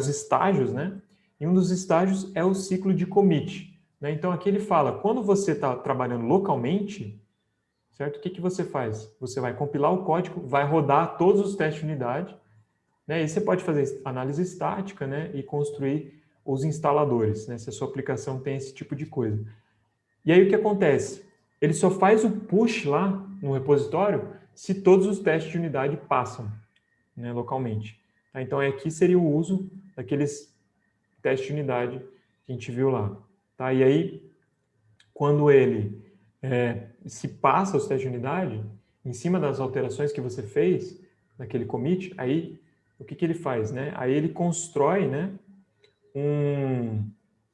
estágios, né? E um dos estágios é o ciclo de commit, né? Então, aqui ele fala, quando você está trabalhando localmente, certo? O que você faz? Você vai compilar o código, vai rodar todos os testes de unidade, né? E você pode fazer análise estática, né? E construir os instaladores, né? Se a sua aplicação tem esse tipo de coisa. E aí o que acontece? Ele só faz o push lá no repositório se todos os testes de unidade passam, né? Localmente. Tá? Então aqui seria o uso daqueles testes de unidade que a gente viu lá. Tá? E aí, quando ele se passa os testes de unidade, em cima das alterações que você fez naquele commit, aí o que ele faz? Né? Aí ele constrói, né,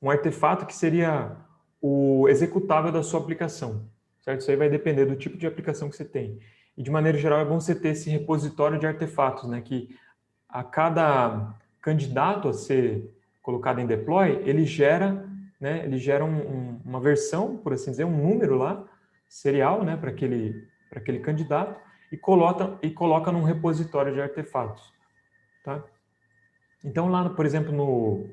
um artefato que seria o executável da sua aplicação. Certo? Isso aí vai depender do tipo de aplicação que você tem. E, de maneira geral, é bom você ter esse repositório de artefatos, né, que a cada candidato a ser colocado em deploy, ele gera, né, uma versão, por assim dizer, um número lá, serial, né, para aquele candidato, e coloca num repositório de artefatos. Tá? Então, lá, por exemplo, no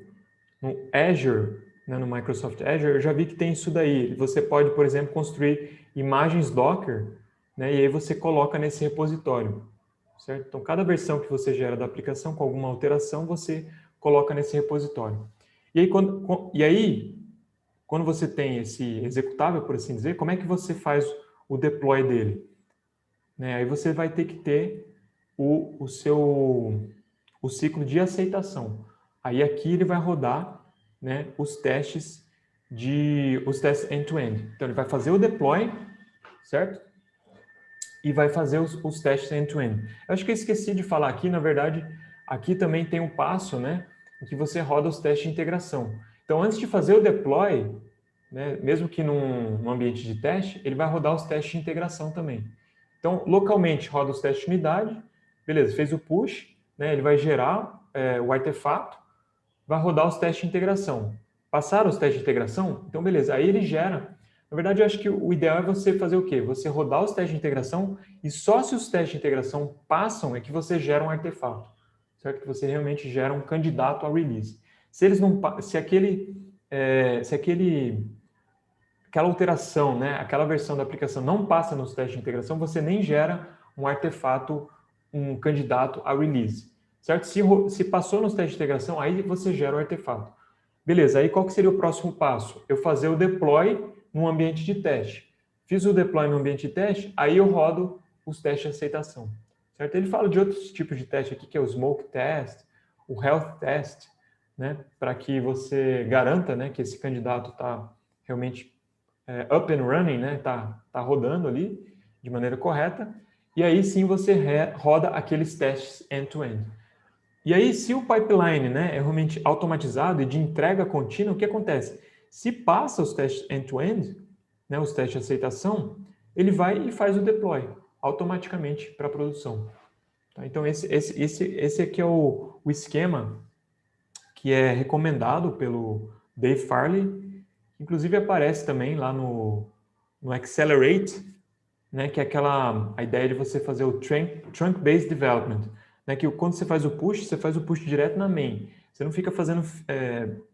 Azure, né, no Microsoft Azure, eu já vi que tem isso daí. Você pode, por exemplo, construir imagens Docker, né, e aí você coloca nesse repositório. Certo? Então, cada versão que você gera da aplicação com alguma alteração, você coloca nesse repositório. E aí, quando você tem esse executável, por assim dizer, como é que você faz o deploy dele? Né? Aí você vai ter que ter o ciclo de aceitação. Aí aqui ele vai rodar, né, os testes end-to-end. Então ele vai fazer o deploy, certo? E vai fazer os testes end-to-end. Eu acho que eu esqueci de falar aqui, na verdade, aqui também tem um passo, né, em que você roda os testes de integração. Então, antes de fazer o deploy, né, mesmo que num ambiente de teste, ele vai rodar os testes de integração também. Então, localmente, roda os testes de unidade, beleza, fez o push, né, ele vai gerar o artefato, vai rodar os testes de integração. Passaram os testes de integração? Então, beleza, aí ele gera. Na verdade, eu acho que o ideal é você fazer o quê? Você rodar os testes de integração e só se os testes de integração passam é que você gera um artefato, certo? Que você realmente gera um candidato a release. Se eles não, se aquela alteração, né, aquela versão da aplicação não passa nos testes de integração, você nem gera um artefato, um candidato a release, certo? Se passou nos testes de integração, aí você gera o artefato. Beleza, aí qual que seria o próximo passo? Eu fazer o deploy num ambiente de teste. Fiz o deploy no ambiente de teste, aí eu rodo os testes de aceitação, certo? Ele fala de outros tipos de teste aqui, que é o smoke test, o health test, né, para que você garanta, né, que esse candidato está realmente up and running, né, tá rodando ali de maneira correta, e aí sim você roda aqueles testes end-to-end. E aí, se o pipeline, né, é realmente automatizado e de entrega contínua, o que acontece? Se passa os testes end-to-end, né, os testes de aceitação, ele vai e faz o deploy automaticamente para a produção. Tá? Então, esse aqui é o esquema que é recomendado pelo Dave Farley, inclusive aparece também lá no Accelerate, né, que é a ideia de você fazer o trunk-based development, né, que quando você faz o push direto na main. Você não fica fazendo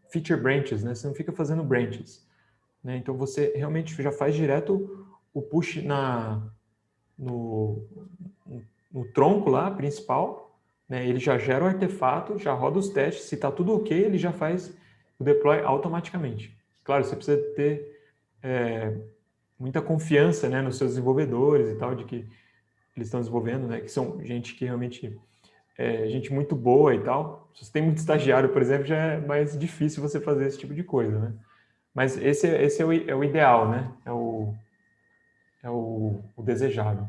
feature branches, né, você não fica fazendo branches. Né, então você realmente já faz direto o push no tronco lá, principal, né, ele já gera o artefato, já roda os testes, se está tudo ok, ele já faz o deploy automaticamente. Claro, você precisa ter muita confiança, né, nos seus desenvolvedores e tal, de que eles estão desenvolvendo, né, que são gente que realmente gente muito boa e tal. Se você tem muito estagiário, por exemplo, já é mais difícil você fazer esse tipo de coisa, né? Mas esse é o ideal, né? É o desejável.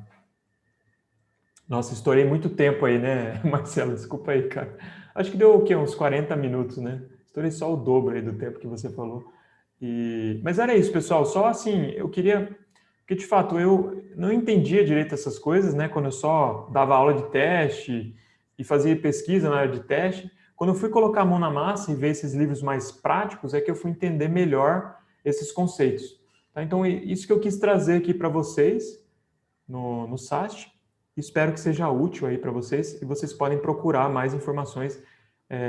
Nossa, estourei muito tempo aí, né, Marcelo? Desculpa aí, cara. Acho que deu o quê? Uns 40 minutos, né? Estourei só o dobro aí do tempo que você falou. Mas era isso, pessoal. Só assim, eu queria... Porque, de fato, eu não entendia direito essas coisas, né? Quando eu só dava aula de teste e fazia pesquisa na área de teste. Quando eu fui colocar a mão na massa e ver esses livros mais práticos, é que eu fui entender melhor esses conceitos. Tá? Então, isso que eu quis trazer aqui para vocês no SAST. Espero que seja útil aí para vocês e vocês podem procurar mais informações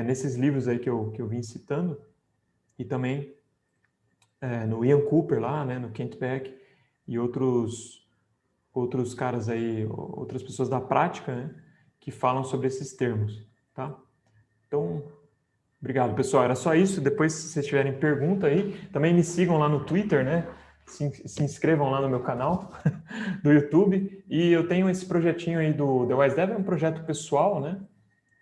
nesses livros aí que eu vim citando e também no Ian Cooper lá, né, no Kent Beck e outros caras aí, outras pessoas da prática, né, que falam sobre esses termos, tá? Então, obrigado, pessoal. Era só isso. Depois, se vocês tiverem pergunta aí, também me sigam lá no Twitter, né? Se inscrevam lá no meu canal do YouTube. E eu tenho esse projetinho aí do The Wise Dev, é um projeto pessoal, né?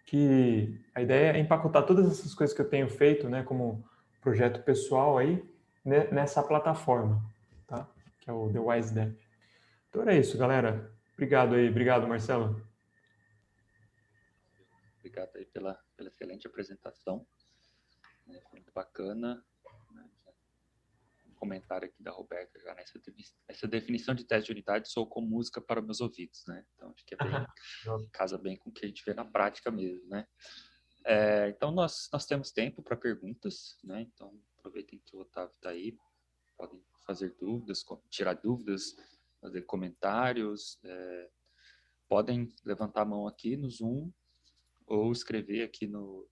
Que a ideia é empacotar todas essas coisas que eu tenho feito, né? Como projeto pessoal aí, nessa plataforma, tá? Que é o The Wise Dev. Então era isso, galera. Obrigado aí. Obrigado, Marcelo. Obrigado aí pela excelente apresentação. Foi muito bacana. Né? Um comentário aqui da Roberta já nessa essa definição de teste de unidade soou como música para meus ouvidos, né? Então acho que é bem, casa bem com o que a gente vê na prática mesmo, né? Então nós temos tempo para perguntas, né? Então aproveitem que o Otávio está aí, podem fazer dúvidas, tirar dúvidas, fazer comentários, podem levantar a mão aqui no Zoom ou escrever aqui no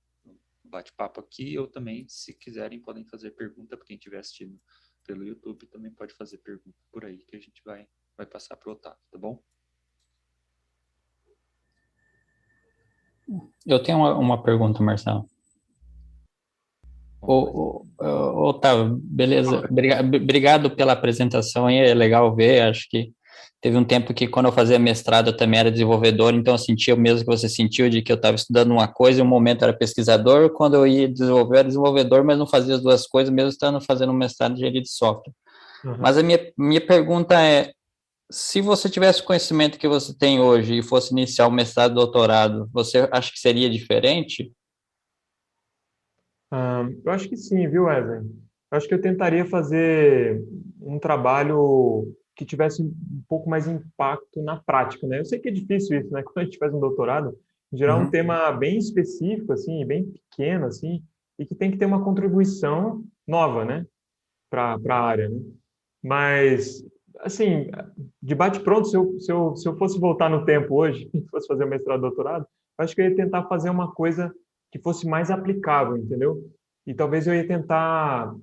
bate-papo aqui, ou também, se quiserem, podem fazer pergunta para quem estiver assistindo pelo YouTube, também pode fazer pergunta por aí, que a gente vai passar para o Otávio, tá bom? Eu tenho uma pergunta, Marcelo. Otávio, beleza. Obrigado pela apresentação aí, é legal ver. Acho que teve um tempo que, quando eu fazia mestrado, eu também era desenvolvedor, então eu sentia o mesmo que você sentiu, de que eu estava estudando uma coisa e um momento era pesquisador. Quando eu ia desenvolver, eu era desenvolvedor, mas não fazia as duas coisas, mesmo estando fazendo um mestrado de engenharia de software. Uhum. Mas a minha pergunta é: se você tivesse o conhecimento que você tem hoje e fosse iniciar o mestrado e doutorado, você acha que seria diferente? Eu acho que sim, viu, Wesley? Eu acho que eu tentaria fazer um trabalho que tivesse um pouco mais impacto na prática, né? Eu sei que é difícil isso, né? Quando a gente faz um doutorado, em geral, um tema bem específico, assim, bem pequeno, assim, e que tem que ter uma contribuição nova, né? Para a área, né? Mas, assim, de bate-pronto, se eu fosse voltar no tempo hoje, e fosse fazer o mestrado, doutorado, eu acho que eu ia tentar fazer uma coisa que fosse mais aplicável, entendeu? E talvez eu ia tentar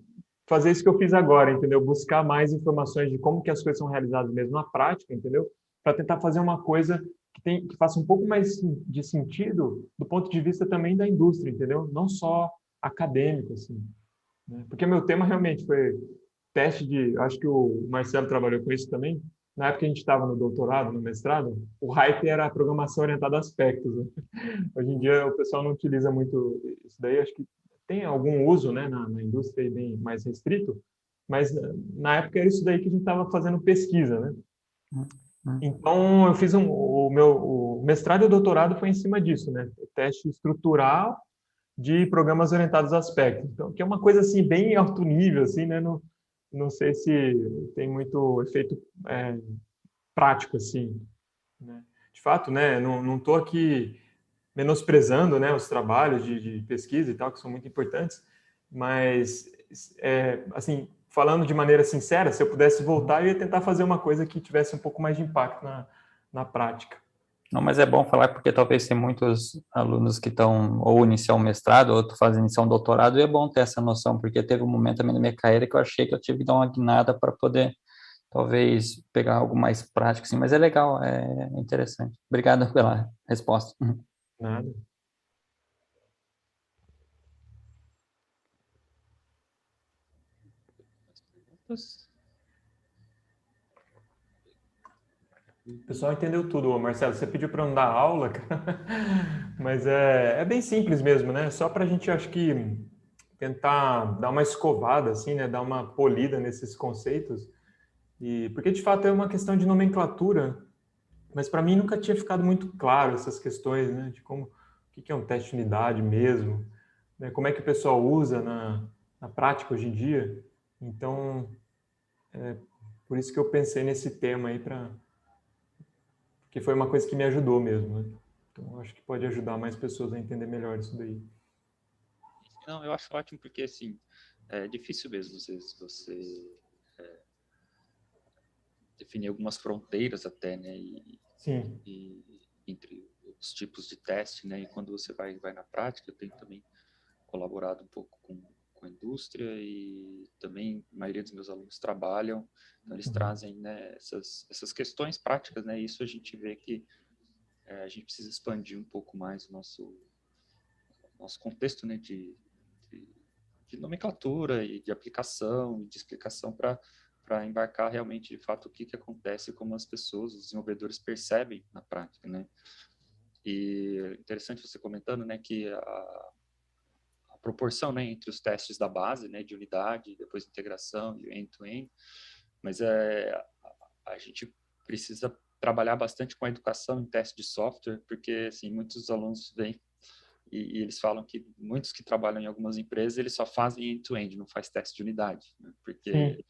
fazer isso que eu fiz agora, entendeu? Buscar mais informações de como que as coisas são realizadas mesmo na prática, entendeu? Para tentar fazer uma coisa que faça um pouco mais de sentido do ponto de vista também da indústria, entendeu? Não só acadêmico, assim, né? Porque meu tema realmente foi teste de... Acho que o Marcelo trabalhou com isso também. Na época que a gente estava no doutorado, no mestrado, o hype era a programação orientada a aspectos, né? Hoje em dia o pessoal não utiliza muito isso daí, acho que tem algum uso, né, na indústria bem mais restrito, mas na época era isso daí que a gente estava fazendo pesquisa, né? Então eu fiz o mestrado e o doutorado foi em cima disso, né? Teste estrutural de programas orientados a aspectos, então que é uma coisa assim bem alto nível, assim, né? Não sei se tem muito efeito prático assim, né? De fato, né? Não estou aqui menosprezando, né, os trabalhos de pesquisa e tal, que são muito importantes, mas, assim, falando de maneira sincera, se eu pudesse voltar, eu ia tentar fazer uma coisa que tivesse um pouco mais de impacto na prática. Não, mas é bom falar porque talvez tem muitos alunos que estão ou iniciar um mestrado ou fazendo iniciar um doutorado, e é bom ter essa noção, porque teve um momento também na minha carreira que eu achei que eu tive que dar uma guinada para poder, talvez, pegar algo mais prático, assim, mas é legal, é interessante. Obrigado pela resposta. Nada. O pessoal entendeu tudo, Marcelo. Você pediu para não dar aula, cara. Mas é bem simples mesmo, né? Só para a gente, acho que, tentar dar uma escovada, assim, né? Dar uma polida nesses conceitos. Porque, de fato, é uma questão de nomenclatura mas para mim nunca tinha ficado muito claro essas questões, né, de como, o que é um teste de unidade mesmo, né, como é que o pessoal usa na prática hoje em dia. Então, por isso que eu pensei nesse tema aí, que foi uma coisa que me ajudou mesmo, né? Então, eu acho que pode ajudar mais pessoas a entender melhor isso daí. Não, eu acho ótimo porque, assim, é difícil mesmo, às vezes, você definir algumas fronteiras até, né, Sim. e entre os tipos de teste, né, e quando você vai na prática, eu tenho também colaborado um pouco com a indústria e também a maioria dos meus alunos trabalham, então eles trazem, né, essas questões práticas, né, e isso a gente vê que a gente precisa expandir um pouco mais o nosso contexto, né, de, de nomenclatura e de aplicação e de explicação para embarcar realmente, de fato, o que acontece, como as pessoas, os desenvolvedores percebem na prática, né? E interessante você comentando, né, que a proporção, né, entre os testes da base, né, de unidade, depois integração e end-to-end, mas a gente precisa trabalhar bastante com a educação em teste de software, porque, assim, muitos alunos vêm e eles falam que muitos que trabalham em algumas empresas, eles só fazem end-to-end, não faz teste de unidade, né? Sim. Porque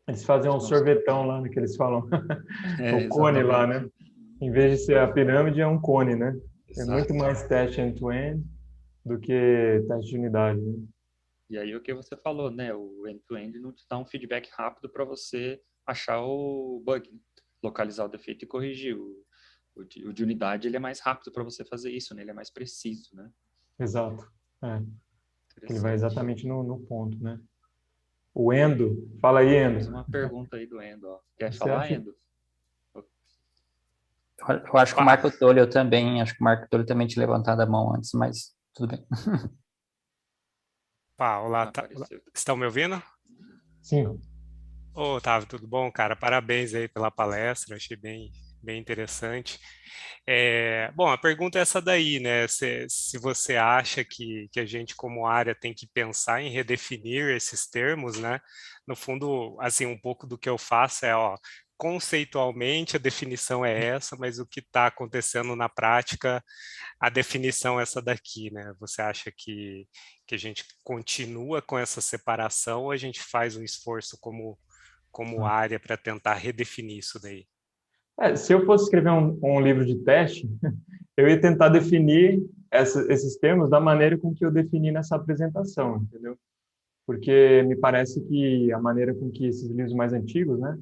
Eles fazem um não, sorvetão lá, né, que eles falam. O cone lá, exatamente. né? Em vez de ser a pirâmide, é um cone, né? É muito Exato. mais teste end-to-end do que teste de unidade, né? E aí o que você falou, né? O end-to-end não te dá um feedback rápido para você achar o bug, né? Localizar o defeito e corrigir. O de unidade ele é mais rápido para você fazer isso, né? Ele é mais preciso, né? Exato. É, que ele vai Interessante. exatamente no ponto, né? O Endo, fala aí, Temos Endo. uma pergunta aí do Endo, ó. Quer Você falar, acha? Endo? Eu acho que o Pá, Marco Tolho também, acho que o Marco Tolho também tinha levantado a mão antes, mas tudo bem. olá, Ah, apareceu. estão me ouvindo? Sim. Ô, Otávio, tudo bom, cara? Parabéns aí pela palestra, achei bem interessante. Bom, a pergunta é essa daí, né? Se você acha que a gente, como área, tem que pensar em redefinir esses termos, né? No fundo, assim, um pouco do que eu faço é, ó, conceitualmente a definição é essa, mas o que está acontecendo na prática, a definição é essa daqui, né? Você acha que a gente continua com essa separação ou a gente faz um esforço como área para tentar redefinir isso daí? Se eu fosse escrever um livro de teste, eu ia tentar definir esses termos da maneira com que eu defini nessa apresentação, entendeu? Porque me parece que a maneira com que esses livros mais antigos, né,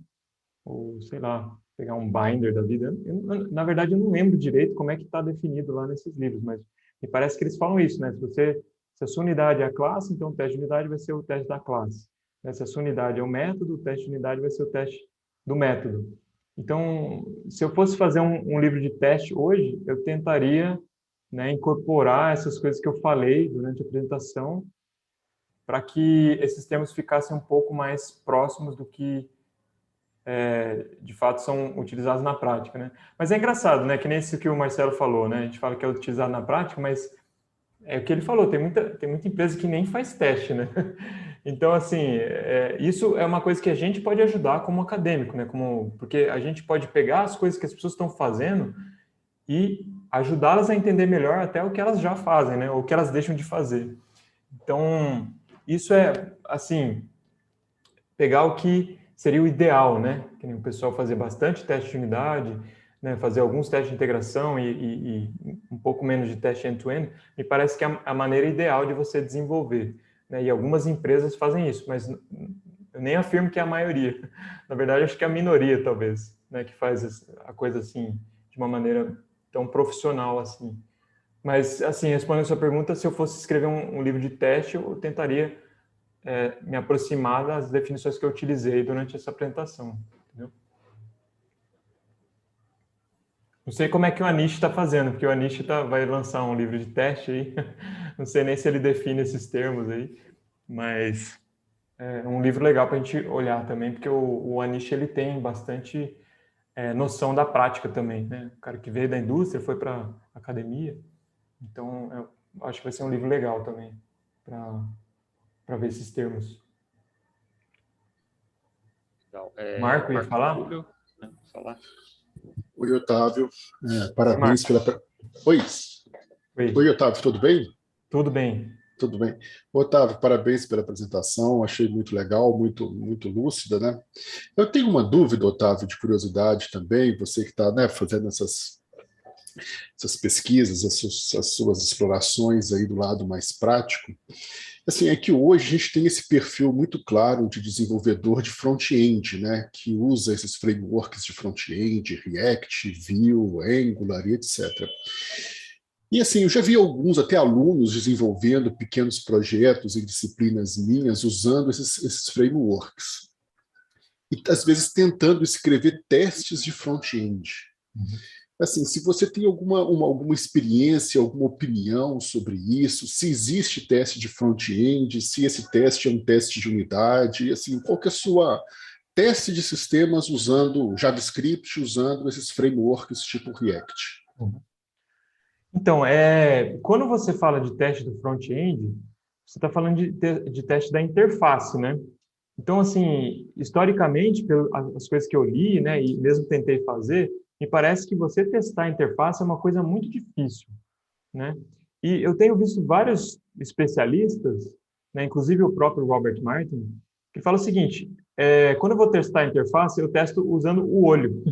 ou sei lá, pegar um binder da vida, na verdade eu não lembro direito como é que está definido lá nesses livros, mas me parece que eles falam isso, né? Se a sua unidade é a classe, então o teste de unidade vai ser o teste da classe. Né? Se a sua unidade é o método, o teste de unidade vai ser o teste do método. Então, se eu fosse fazer um livro de teste hoje, eu tentaria, né, incorporar essas coisas que eu falei durante a apresentação para que esses termos ficassem um pouco mais próximos do que de fato são utilizados na prática, né? Mas é engraçado, né? Que nem isso que o Marcelo falou, né? A gente fala que é utilizado na prática, mas é o que ele falou, tem muita empresa que nem faz teste, né? Então, assim, isso é uma coisa que a gente pode ajudar como acadêmico, né? Porque a gente pode pegar as coisas que as pessoas estão fazendo e ajudá-las a entender melhor até o que elas já fazem, né? Ou o que elas deixam de fazer. Então, isso é, assim, pegar o que seria o ideal, né? Que nem o pessoal fazer bastante teste de unidade, né? Fazer alguns testes de integração e um pouco menos de teste end-to-end, me parece que é a maneira ideal de você desenvolver. Né? E algumas empresas fazem isso, mas eu nem afirmo que é a maioria. Na verdade, acho que é a minoria, talvez, né? Que faz a coisa assim, de uma maneira tão profissional assim. Mas, assim, respondendo a sua pergunta, se eu fosse escrever um livro de teste, eu tentaria me aproximar das definições que eu utilizei durante essa apresentação. Entendeu? Não sei como é que o Anish está fazendo, porque o Anish vai lançar um livro de teste aí. Não sei nem se ele define esses termos aí, mas é um livro legal para a gente olhar também, porque o Anish ele tem bastante noção da prática também, né? O cara que veio da indústria foi para academia, então eu acho que vai ser um livro legal também para ver esses termos. Legal. Marco ia Marco falar? Túlio, né? Falar. Oi, Otávio. Oi, Parabéns Marcos. pela... Oi. Oi, Oi, Otávio, tudo bem? tudo bem? Tudo bem. Otávio, parabéns pela apresentação, achei muito legal, muito lúcida, né? Eu tenho uma dúvida, Otávio, de curiosidade também, você que está, né, fazendo essas pesquisas, as suas explorações aí do lado mais prático. Assim, é que hoje a gente tem esse perfil muito claro de desenvolvedor de front-end, né, que usa esses frameworks de front-end, React, Vue, Angular e etc. E assim, eu já vi alguns, até alunos, desenvolvendo pequenos projetos e disciplinas minhas usando esses frameworks. E às vezes tentando escrever testes de front-end. Assim, se você tem alguma experiência, alguma opinião sobre isso, se existe teste de front-end, se esse teste é um teste de unidade, assim, qual que é a sua teste de sistemas usando JavaScript, usando esses frameworks tipo React? Então, quando você fala de teste do front-end, você está falando de teste da interface, né? Então, assim, historicamente, pelas coisas que eu li, né, e mesmo tentei fazer, me parece que você testar a interface é uma coisa muito difícil, né? E eu tenho visto vários especialistas, né, inclusive o próprio Robert Martin, que fala o seguinte: quando eu vou testar a interface, eu testo usando o olho.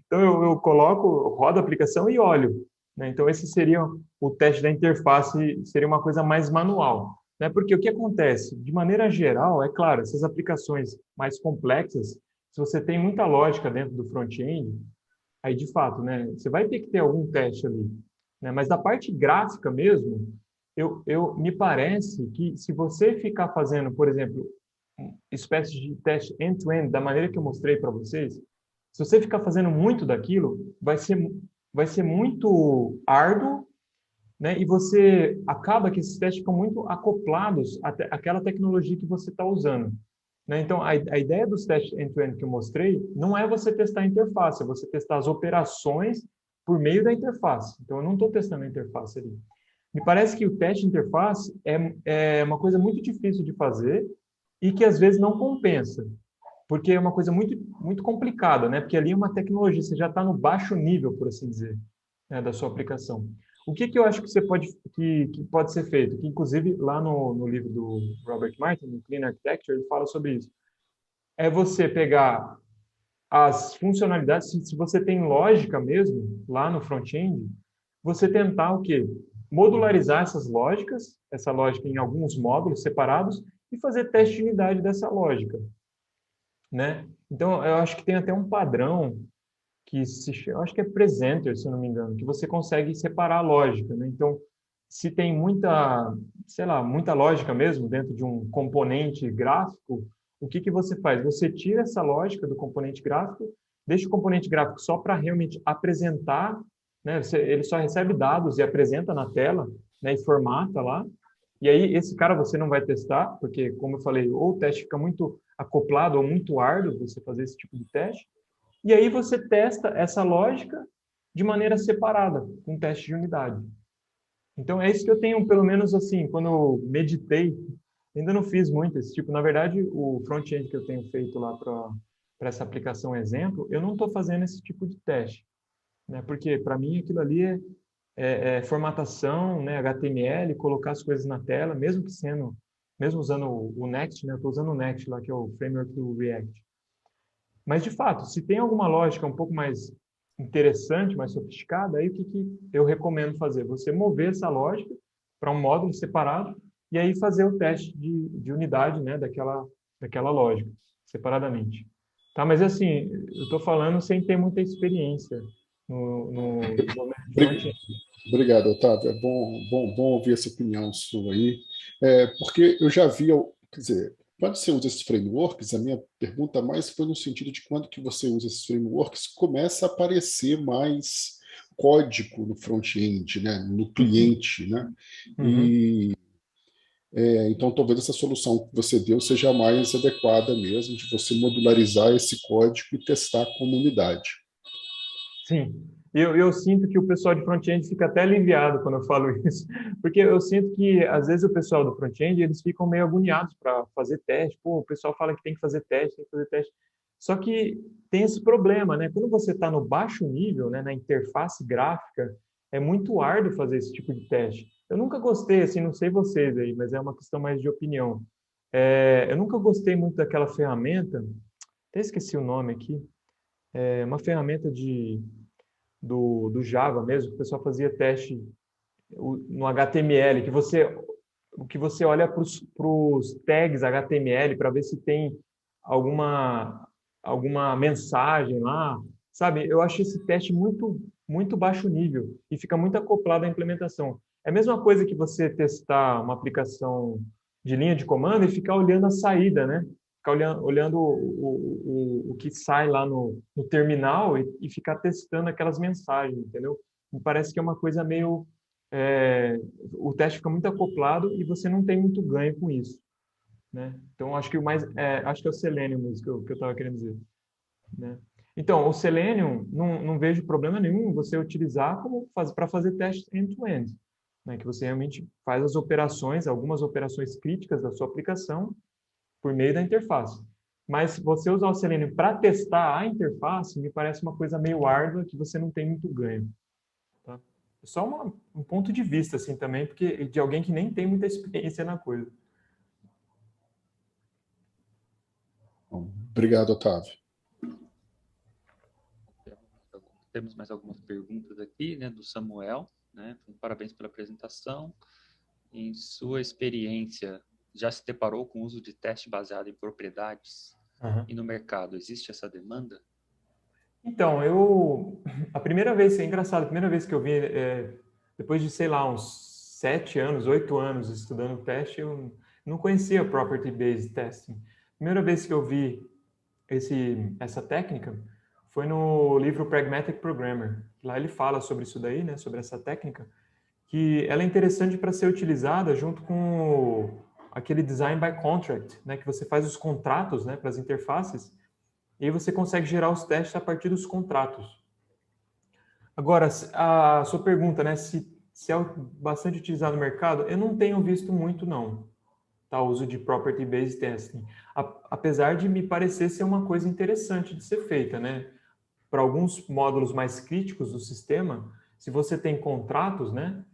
Então eu rodo a aplicação e olho, né? Então esse seria o teste da interface, seria uma coisa mais manual, né? Porque o que acontece, de maneira geral, é claro, essas aplicações mais complexas, se você tem muita lógica dentro do front-end, aí de fato, né, você vai ter que ter algum teste ali, né? Mas da parte gráfica mesmo, me parece que se você ficar fazendo, por exemplo, uma espécie de teste end-to-end, da maneira que eu mostrei para vocês, se você ficar fazendo muito daquilo, vai ser muito árduo, né? E você acaba que esses testes ficam muito acoplados àquela tecnologia que você está usando, né? Então, a ideia dos testes end-to-end que eu mostrei não é você testar a interface, é você testar as operações por meio da interface. Então, eu não estou testando a interface ali. Me parece que o teste de interface é uma coisa muito difícil de fazer e que às vezes não compensa, porque é uma coisa muito complicada, né? Porque ali é uma tecnologia, você já está no baixo nível, por assim dizer, né, da sua aplicação. O que eu acho que pode ser feito? Que, inclusive, lá no livro do Robert Martin, no Clean Architecture, ele fala sobre isso. É você pegar as funcionalidades, se você tem lógica mesmo, lá no front-end, você tentar o quê? Modularizar essas lógicas, essa lógica em alguns módulos separados, e fazer teste de unidade dessa lógica, né? Então, eu acho que tem até um padrão eu acho que é presenter, se eu não me engano, que você consegue separar a lógica, né? Então, se tem sei lá, muita lógica mesmo dentro de um componente gráfico, o que você faz? Você tira essa lógica do componente gráfico, deixa o componente gráfico só para realmente apresentar, né? Ele só recebe dados e apresenta na tela, né? E formata lá. E aí, esse cara você não vai testar, porque, como eu falei, ou o teste fica muito acoplado ou muito árduo você fazer esse tipo de teste. E aí você testa essa lógica de maneira separada, com teste de unidade. Então, é isso que eu tenho, pelo menos assim, quando eu meditei, ainda não fiz muito esse tipo. Na verdade, o front-end que eu tenho feito lá para essa aplicação exemplo, eu não estou fazendo esse tipo de teste, né? Porque, para mim, aquilo ali é formatação, né, HTML, colocar as coisas na tela, mesmo usando o Next, né? Eu estou usando o Next lá, que é o framework do React. Mas, de fato, se tem alguma lógica um pouco mais interessante, mais sofisticada, aí o que eu recomendo fazer? Você mover essa lógica para um módulo separado e aí fazer o teste de unidade, né, daquela lógica, separadamente. Tá? Mas, assim, eu estou falando sem ter muita experiência no front-end. Obrigado, Otávio. É bom ouvir essa opinião sua aí, porque eu já vi, quer dizer, quando você usa esses frameworks, a minha pergunta mais foi no sentido de quando que você usa esses frameworks, começa a aparecer mais código no front-end, né, no cliente, né? E então talvez essa solução que você deu seja mais adequada mesmo, de você modularizar esse código e testar como unidade. Sim, eu sinto que o pessoal de front-end fica até aliviado quando eu falo isso, porque eu sinto que, às vezes, o pessoal do front-end, eles ficam meio agoniados para fazer teste. Pô, o pessoal fala que tem que fazer teste, tem que fazer teste. Só que tem esse problema, né? Quando você está no baixo nível, né, na interface gráfica, é muito árduo fazer esse tipo de teste. Eu nunca gostei, assim, não sei vocês aí, mas é uma questão mais de opinião. Eu nunca gostei muito daquela ferramenta, até esqueci o nome aqui, é uma ferramenta do Java mesmo, que o pessoal fazia teste no HTML, que você olha para os tags HTML para ver se tem alguma, alguma mensagem lá, sabe? Eu acho esse teste muito baixo nível e fica muito acoplado à implementação. É a mesma coisa que você testar uma aplicação de linha de comando e ficar olhando a saída, né? Ficar olhando o que sai lá no terminal e ficar testando aquelas mensagens, entendeu? Me parece que é uma coisa meio o teste fica muito acoplado e você não tem muito ganho com isso, né? Então acho que acho que é o Selenium mesmo que eu estava querendo dizer, né? Então o Selenium não vejo problema nenhum você utilizar para fazer testes end-to-end, né? Que você realmente faz as operações, algumas operações críticas da sua aplicação por meio da interface. Mas você usar o Selenium para testar a interface me parece uma coisa meio árdua que você não tem muito ganho. Tá? É só um ponto de vista, assim, também, porque de alguém que nem tem muita experiência na coisa. Bom, obrigado, Otávio. Temos mais algumas perguntas aqui, né, do Samuel, né? Parabéns pela apresentação. Em sua experiência, já se deparou com o uso de teste baseado em propriedades? Uhum. E no mercado, existe essa demanda? Então, a primeira vez, é engraçado, a primeira vez que eu vi, depois de, sei lá, uns 7 anos, 8 anos estudando teste, eu não conhecia Property Based Testing. A primeira vez que eu vi essa técnica foi no livro Pragmatic Programmer. Lá ele fala sobre isso daí, né, sobre essa técnica, que ela é interessante para ser utilizada junto com aquele Design by Contract, né, que você faz os contratos, né, para as interfaces, e aí você consegue gerar os testes a partir dos contratos. Agora, a sua pergunta, né, se é bastante utilizado no mercado, eu não tenho visto muito, não, tá, o uso de Property Based Testing. Apesar de me parecer ser uma coisa interessante de ser feita, né? Para alguns módulos mais críticos do sistema, se você tem contratos, né,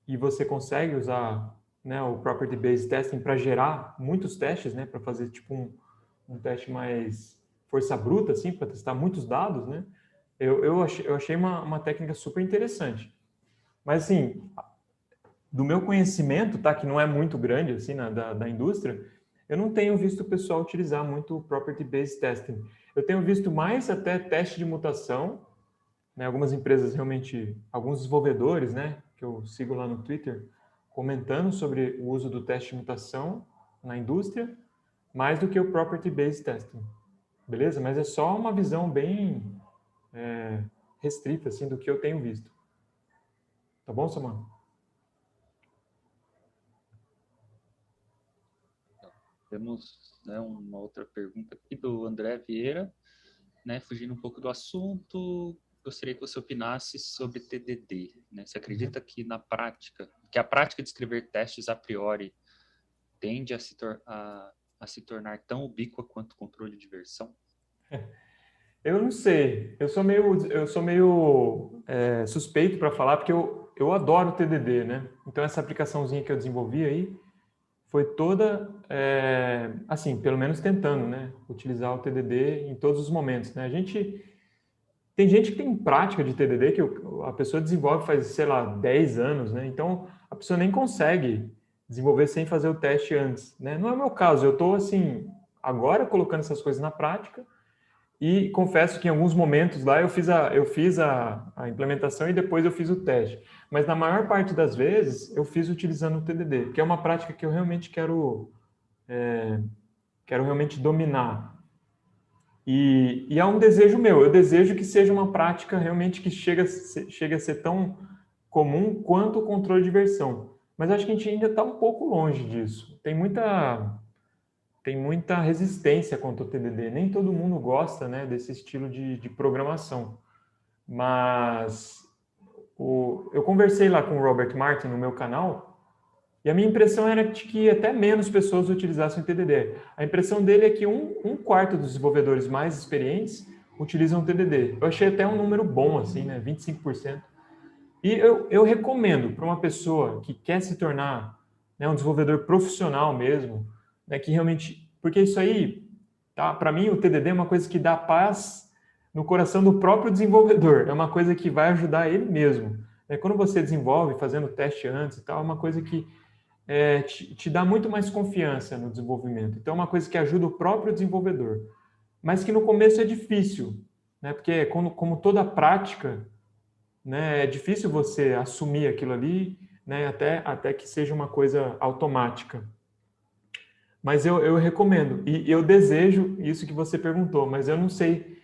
e você consegue usar, né, o Property Based Testing para gerar muitos testes, né, para fazer tipo um teste mais força bruta, assim, para testar muitos dados, né, eu achei uma técnica super interessante. Mas, assim, do meu conhecimento, tá, que não é muito grande, assim, da indústria, eu não tenho visto o pessoal utilizar muito o Property Based Testing. Eu tenho visto mais até teste de mutação, né, algumas empresas realmente, alguns desenvolvedores, né, que eu sigo lá no Twitter, comentando sobre o uso do teste de mutação na indústria, mais do que o Property Based Testing. Beleza? Mas é só uma visão bem restrita, assim, do que eu tenho visto. Tá bom, Samuel? Temos, né, uma outra pergunta aqui do André Vieira, né, fugindo um pouco do assunto, gostaria que você opinasse sobre TDD. Né? Você acredita que na prática, que a prática de escrever testes a priori tende a se tornar tão ubíqua quanto o controle de versão? Eu não sei. Eu sou meio suspeito para falar, porque eu adoro o TDD, né? Então, essa aplicaçãozinha que eu desenvolvi aí foi toda, assim, pelo menos tentando, né? Utilizar o TDD em todos os momentos, né? Tem gente que tem prática de TDD que a pessoa desenvolve faz, sei lá, 10 anos, né? Então, a pessoa nem consegue desenvolver sem fazer o teste antes, né? Não é o meu caso. Eu estou, assim, agora colocando essas coisas na prática. E confesso que em alguns momentos lá eu fiz a implementação e depois eu fiz o teste. Mas na maior parte das vezes eu fiz utilizando o TDD, que é uma prática que eu realmente quero realmente dominar. E é um desejo meu. Eu desejo que seja uma prática realmente que chegue a ser tão comum quanto o controle de versão. Mas acho que a gente ainda está um pouco longe disso. Tem muita resistência contra o TDD. Nem todo mundo gosta, né, desse estilo de programação. Mas eu conversei lá com o Robert Martin no meu canal E a minha impressão era de que até menos pessoas utilizassem o TDD. A impressão dele é que um quarto dos desenvolvedores mais experientes utilizam o TDD. Eu achei até um número bom, assim, né? 25%. E eu recomendo para uma pessoa que quer se tornar, né, um desenvolvedor profissional mesmo, né, que realmente... Porque isso aí, tá? Para mim, o TDD é uma coisa que dá paz no coração do próprio desenvolvedor. É uma coisa que vai ajudar ele mesmo. Quando você desenvolve, fazendo teste antes e tal, é uma coisa que te dá muito mais confiança no desenvolvimento. Então, é uma coisa que ajuda o próprio desenvolvedor. Mas que no começo é difícil, né? Porque como toda prática, né, é difícil você assumir aquilo ali, né, até que seja uma coisa automática. Mas eu recomendo, e eu desejo isso que você perguntou, mas eu não sei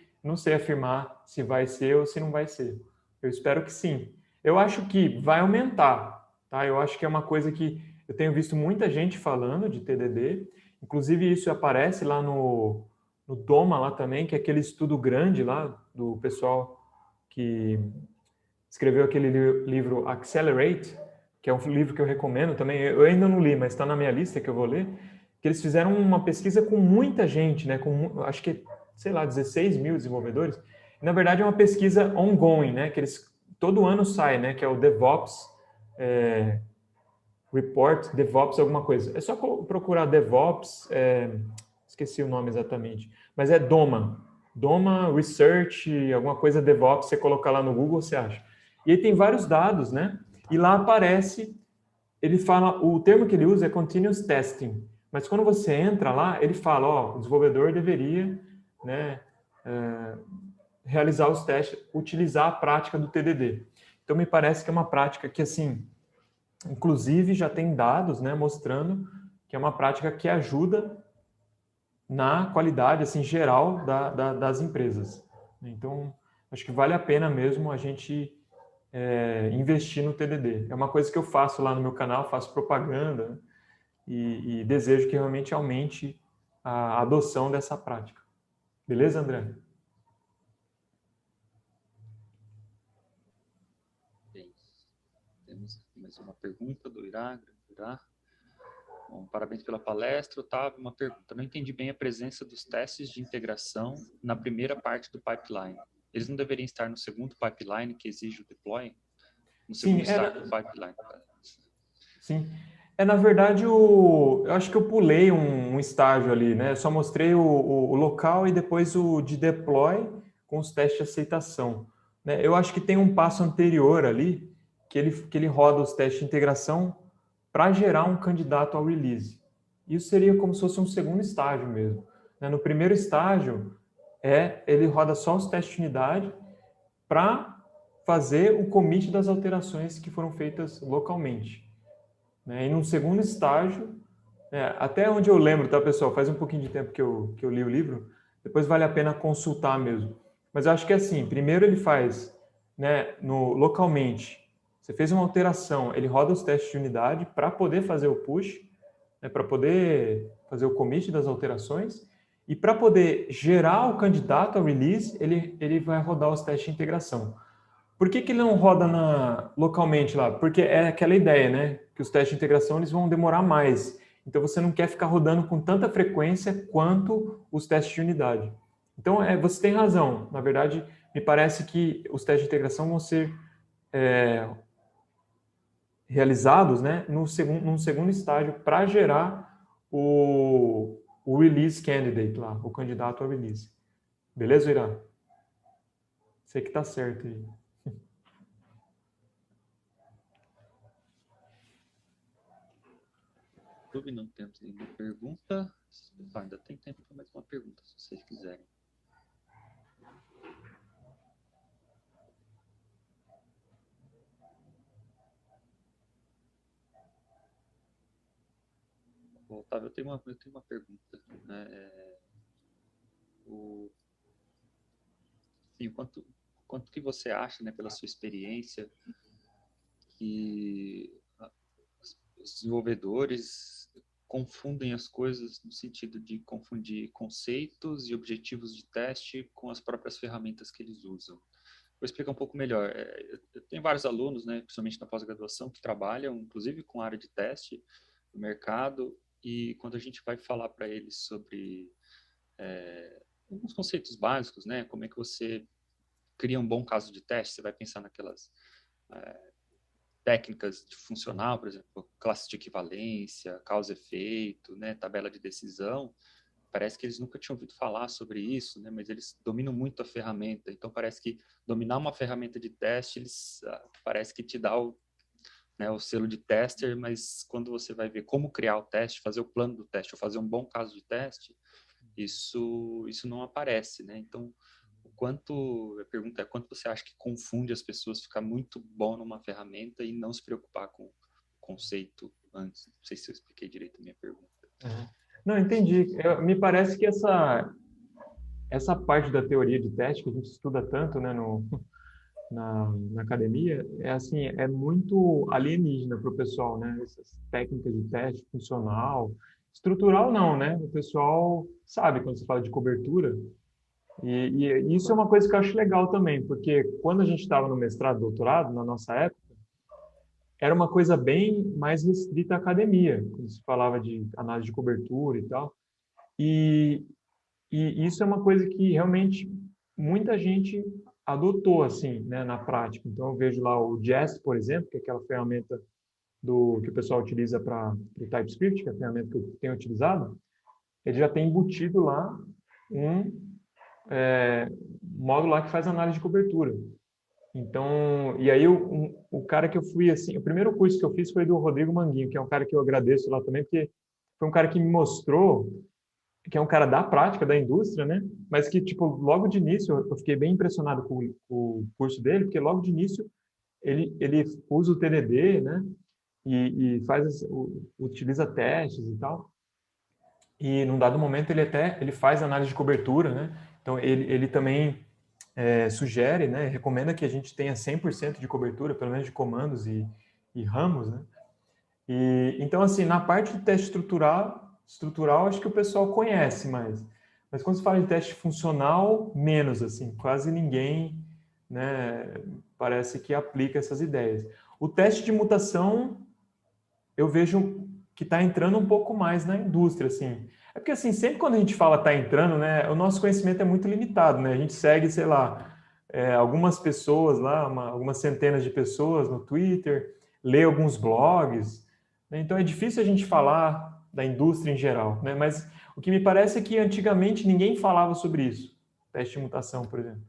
afirmar se vai ser ou se não vai ser. Eu espero que sim. Eu acho que vai aumentar, tá? Eu acho que é uma coisa que eu tenho visto muita gente falando de TDD, inclusive isso aparece lá no DOMA lá também, que é aquele estudo grande lá do pessoal que escreveu aquele livro Accelerate, que é um livro que eu recomendo também. Eu ainda não li, mas está na minha lista que eu vou ler. Que eles fizeram uma pesquisa com muita gente, né? Com acho que, sei lá, 16 mil desenvolvedores. E, na verdade, é uma pesquisa ongoing, né? Que eles todo ano sai, né? Que é o DevOps Report, DevOps alguma coisa. É só procurar DevOps, esqueci o nome exatamente, mas é DOMA. DOMA Research, alguma coisa DevOps, você colocar lá no Google, você acha. E aí tem vários dados, né? E lá aparece, ele fala, o termo que ele usa é continuous testing, mas quando você entra lá, ele fala, ó, o desenvolvedor deveria, né, realizar os testes, utilizar a prática do TDD. Então me parece que é uma prática que, assim, inclusive já tem dados, né, mostrando que é uma prática que ajuda na qualidade assim geral das empresas. Então, acho que vale a pena mesmo a gente investir no TDD. É uma coisa que eu faço lá no meu canal, faço propaganda, né? E desejo que realmente aumente a adoção dessa prática. Beleza, André? Bem, temos mais uma pergunta do Irá. Bom, parabéns pela palestra, Otávio. Uma pergunta. Não entendi bem a presença dos testes de integração na primeira parte do pipeline. Eles não deveriam estar no segundo pipeline que exige o deploy? No segundo estágio do pipeline. Sim. Na verdade, eu acho que eu pulei um estágio ali, né? Eu só mostrei o local e depois o de deploy com os testes de aceitação, né? Eu acho que tem um passo anterior ali que ele roda os testes de integração para gerar um candidato ao release. Isso seria como se fosse um segundo estágio mesmo, né? No primeiro estágio, ele roda só os testes de unidade para fazer o commit das alterações que foram feitas localmente, né? E num segundo estágio, até onde eu lembro, tá, pessoal? Faz um pouquinho de tempo que eu li o livro, depois vale a pena consultar mesmo. Mas eu acho que é assim, primeiro ele faz, né, localmente, você fez uma alteração, ele roda os testes de unidade para poder fazer o push, né, para poder fazer o commit das alterações, e para poder gerar o candidato ao release, ele vai rodar os testes de integração. Por que ele não roda localmente lá? Porque é aquela ideia, né? Que os testes de integração eles vão demorar mais. Então você não quer ficar rodando com tanta frequência quanto os testes de unidade. Então você tem razão. Na verdade, me parece que os testes de integração vão ser realizados, né, num segundo estágio para gerar o release candidate lá, o candidato ao release. Beleza, Irã? Sei que tá certo aí. Não temos nenhuma pergunta. Ainda tem tempo para mais uma pergunta, se vocês quiserem. Otávio, eu tenho uma pergunta, né? Sim, quanto que você acha, né, pela sua experiência, que os desenvolvedores confundem as coisas no sentido de confundir conceitos e objetivos de teste com as próprias ferramentas que eles usam? explicar um pouco melhor. Eu tenho vários alunos, né, principalmente na pós-graduação, que trabalham, inclusive, com a área de teste no mercado, e quando a gente vai falar para eles sobre alguns conceitos básicos, né, como é que você cria um bom caso de teste, você vai pensar naquelas técnicas de funcional, por exemplo, classe de equivalência, causa e efeito, né, tabela de decisão. Parece que eles nunca tinham ouvido falar sobre isso, né? Mas eles dominam muito a ferramenta. Então, parece que dominar uma ferramenta de teste, parece que te dá o selo de tester, mas quando você vai ver como criar o teste, fazer o plano do teste, ou fazer um bom caso de teste, isso não aparece, né? Então, a pergunta é quanto você acha que confunde as pessoas ficar muito bom numa ferramenta e não se preocupar com o conceito antes? Não sei se eu expliquei direito a minha pergunta. Não, entendi. Me parece que essa parte da teoria de teste que a gente estuda tanto, né, na academia, é muito alienígena para o pessoal, né? Essas técnicas de teste funcional, estrutural não, né? O pessoal sabe quando se fala de cobertura, e isso é uma coisa que eu acho legal também, porque quando a gente estava no mestrado, doutorado, na nossa época, era uma coisa bem mais restrita à academia, quando se falava de análise de cobertura e tal. E, e isso é uma coisa que realmente muita gente adotou assim, né, na prática. Então eu vejo lá o Jest, por exemplo, que é aquela ferramenta que o pessoal utiliza para o TypeScript, que é a ferramenta que eu tenho utilizado, ele já tem embutido lá um módulo lá que faz análise de cobertura. Então, e aí o cara que eu fui assim, o primeiro curso que eu fiz foi do Rodrigo Manguinho, que é um cara que eu agradeço lá também, porque foi um cara que me mostrou que é um cara da prática, da indústria, né? Mas que, tipo, logo de início, eu fiquei bem impressionado com o curso dele, porque logo de início ele usa o TDD, né? E utiliza testes e tal. E num dado momento ele faz análise de cobertura, né? Então ele também sugere, né? Recomenda que a gente tenha 100% de cobertura, pelo menos de comandos e ramos, né? E então assim, na parte de teste estrutural acho que o pessoal conhece mais. Mas quando se fala de teste funcional, menos assim, quase ninguém, né, parece que aplica essas ideias. O teste de mutação eu vejo que está entrando um pouco mais na indústria, assim. É porque, assim, sempre quando a gente fala está entrando, né, o nosso conhecimento é muito limitado, né? A gente segue, sei lá, algumas pessoas lá, algumas centenas de pessoas no Twitter, lê alguns blogs, né? Então é difícil a gente falar da indústria em geral, né? Mas o que me parece é que antigamente ninguém falava sobre isso, teste de mutação, por exemplo.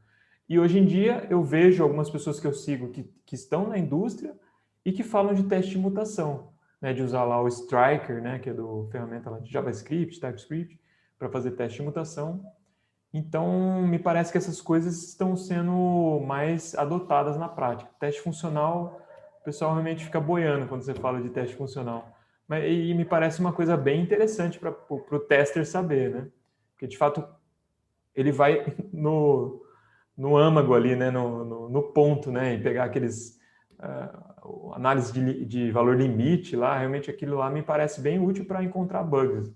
E hoje em dia eu vejo algumas pessoas que eu sigo que estão na indústria e que falam de teste de mutação, né, de usar lá o Striker, né, que é do ferramenta lá de JavaScript, TypeScript, para fazer teste de mutação. Então, me parece que essas coisas estão sendo mais adotadas na prática. Teste funcional, o pessoal realmente fica boiando quando você fala de teste funcional. E me parece uma coisa bem interessante para o tester saber, né? Porque, de fato, ele vai no âmago ali, né, no ponto, né, e pegar aqueles análise de valor limite lá, realmente aquilo lá me parece bem útil para encontrar bugs.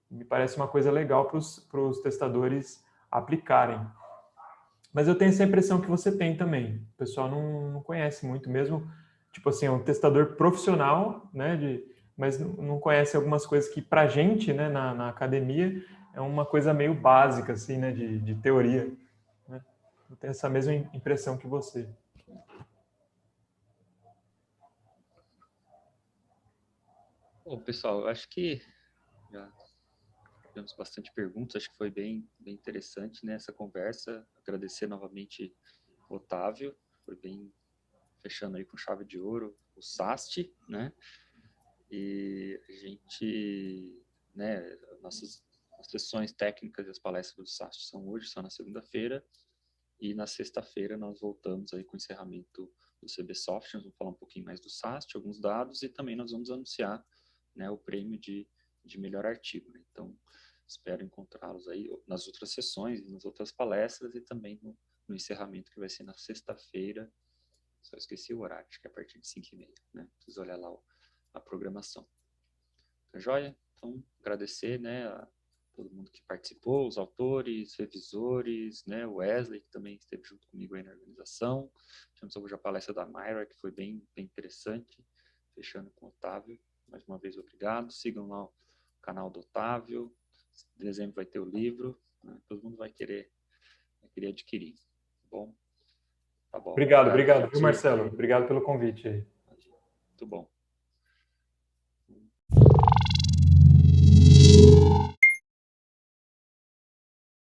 Me parece uma coisa legal para os testadores aplicarem. Mas eu tenho essa impressão que você tem também. O pessoal não conhece muito mesmo, tipo assim, é um testador profissional, né, mas não conhece algumas coisas que para a gente, né, na academia, é uma coisa meio básica, assim, né, de teoria. Né? Eu tenho essa mesma impressão que você. Bom, pessoal, eu acho que já tivemos bastante perguntas, acho que foi bem interessante, né, essa conversa. Agradecer novamente o Otávio, foi bem fechando aí com chave de ouro o SAST, né, e a gente, né, nossas sessões técnicas e as palestras do SAST são na segunda-feira, e na sexta-feira nós voltamos aí com o encerramento do CB Soft, nós vamos falar um pouquinho mais do SAST, alguns dados, e também nós vamos anunciar, né, o prêmio de melhor artigo. Né? Então, espero encontrá-los aí nas outras sessões, nas outras palestras e também no encerramento que vai ser na sexta-feira. Só esqueci o horário, acho que é a partir de 5h30, né? Preciso olhar lá a programação. Tá joia? Então, agradecer, né, a todo mundo que participou, os autores, revisores, né, o Wesley, que também esteve junto comigo aí na organização. Tivemos hoje a palestra da Mayra, que foi bem interessante, fechando com o Otávio. Mais uma vez, obrigado. Sigam lá o canal do Otávio. Em dezembro vai ter o livro, né, todo mundo vai querer adquirir. Tá bom? Tá bom. Obrigado, viu, Marcelo? Obrigado pelo convite aí. Muito bom.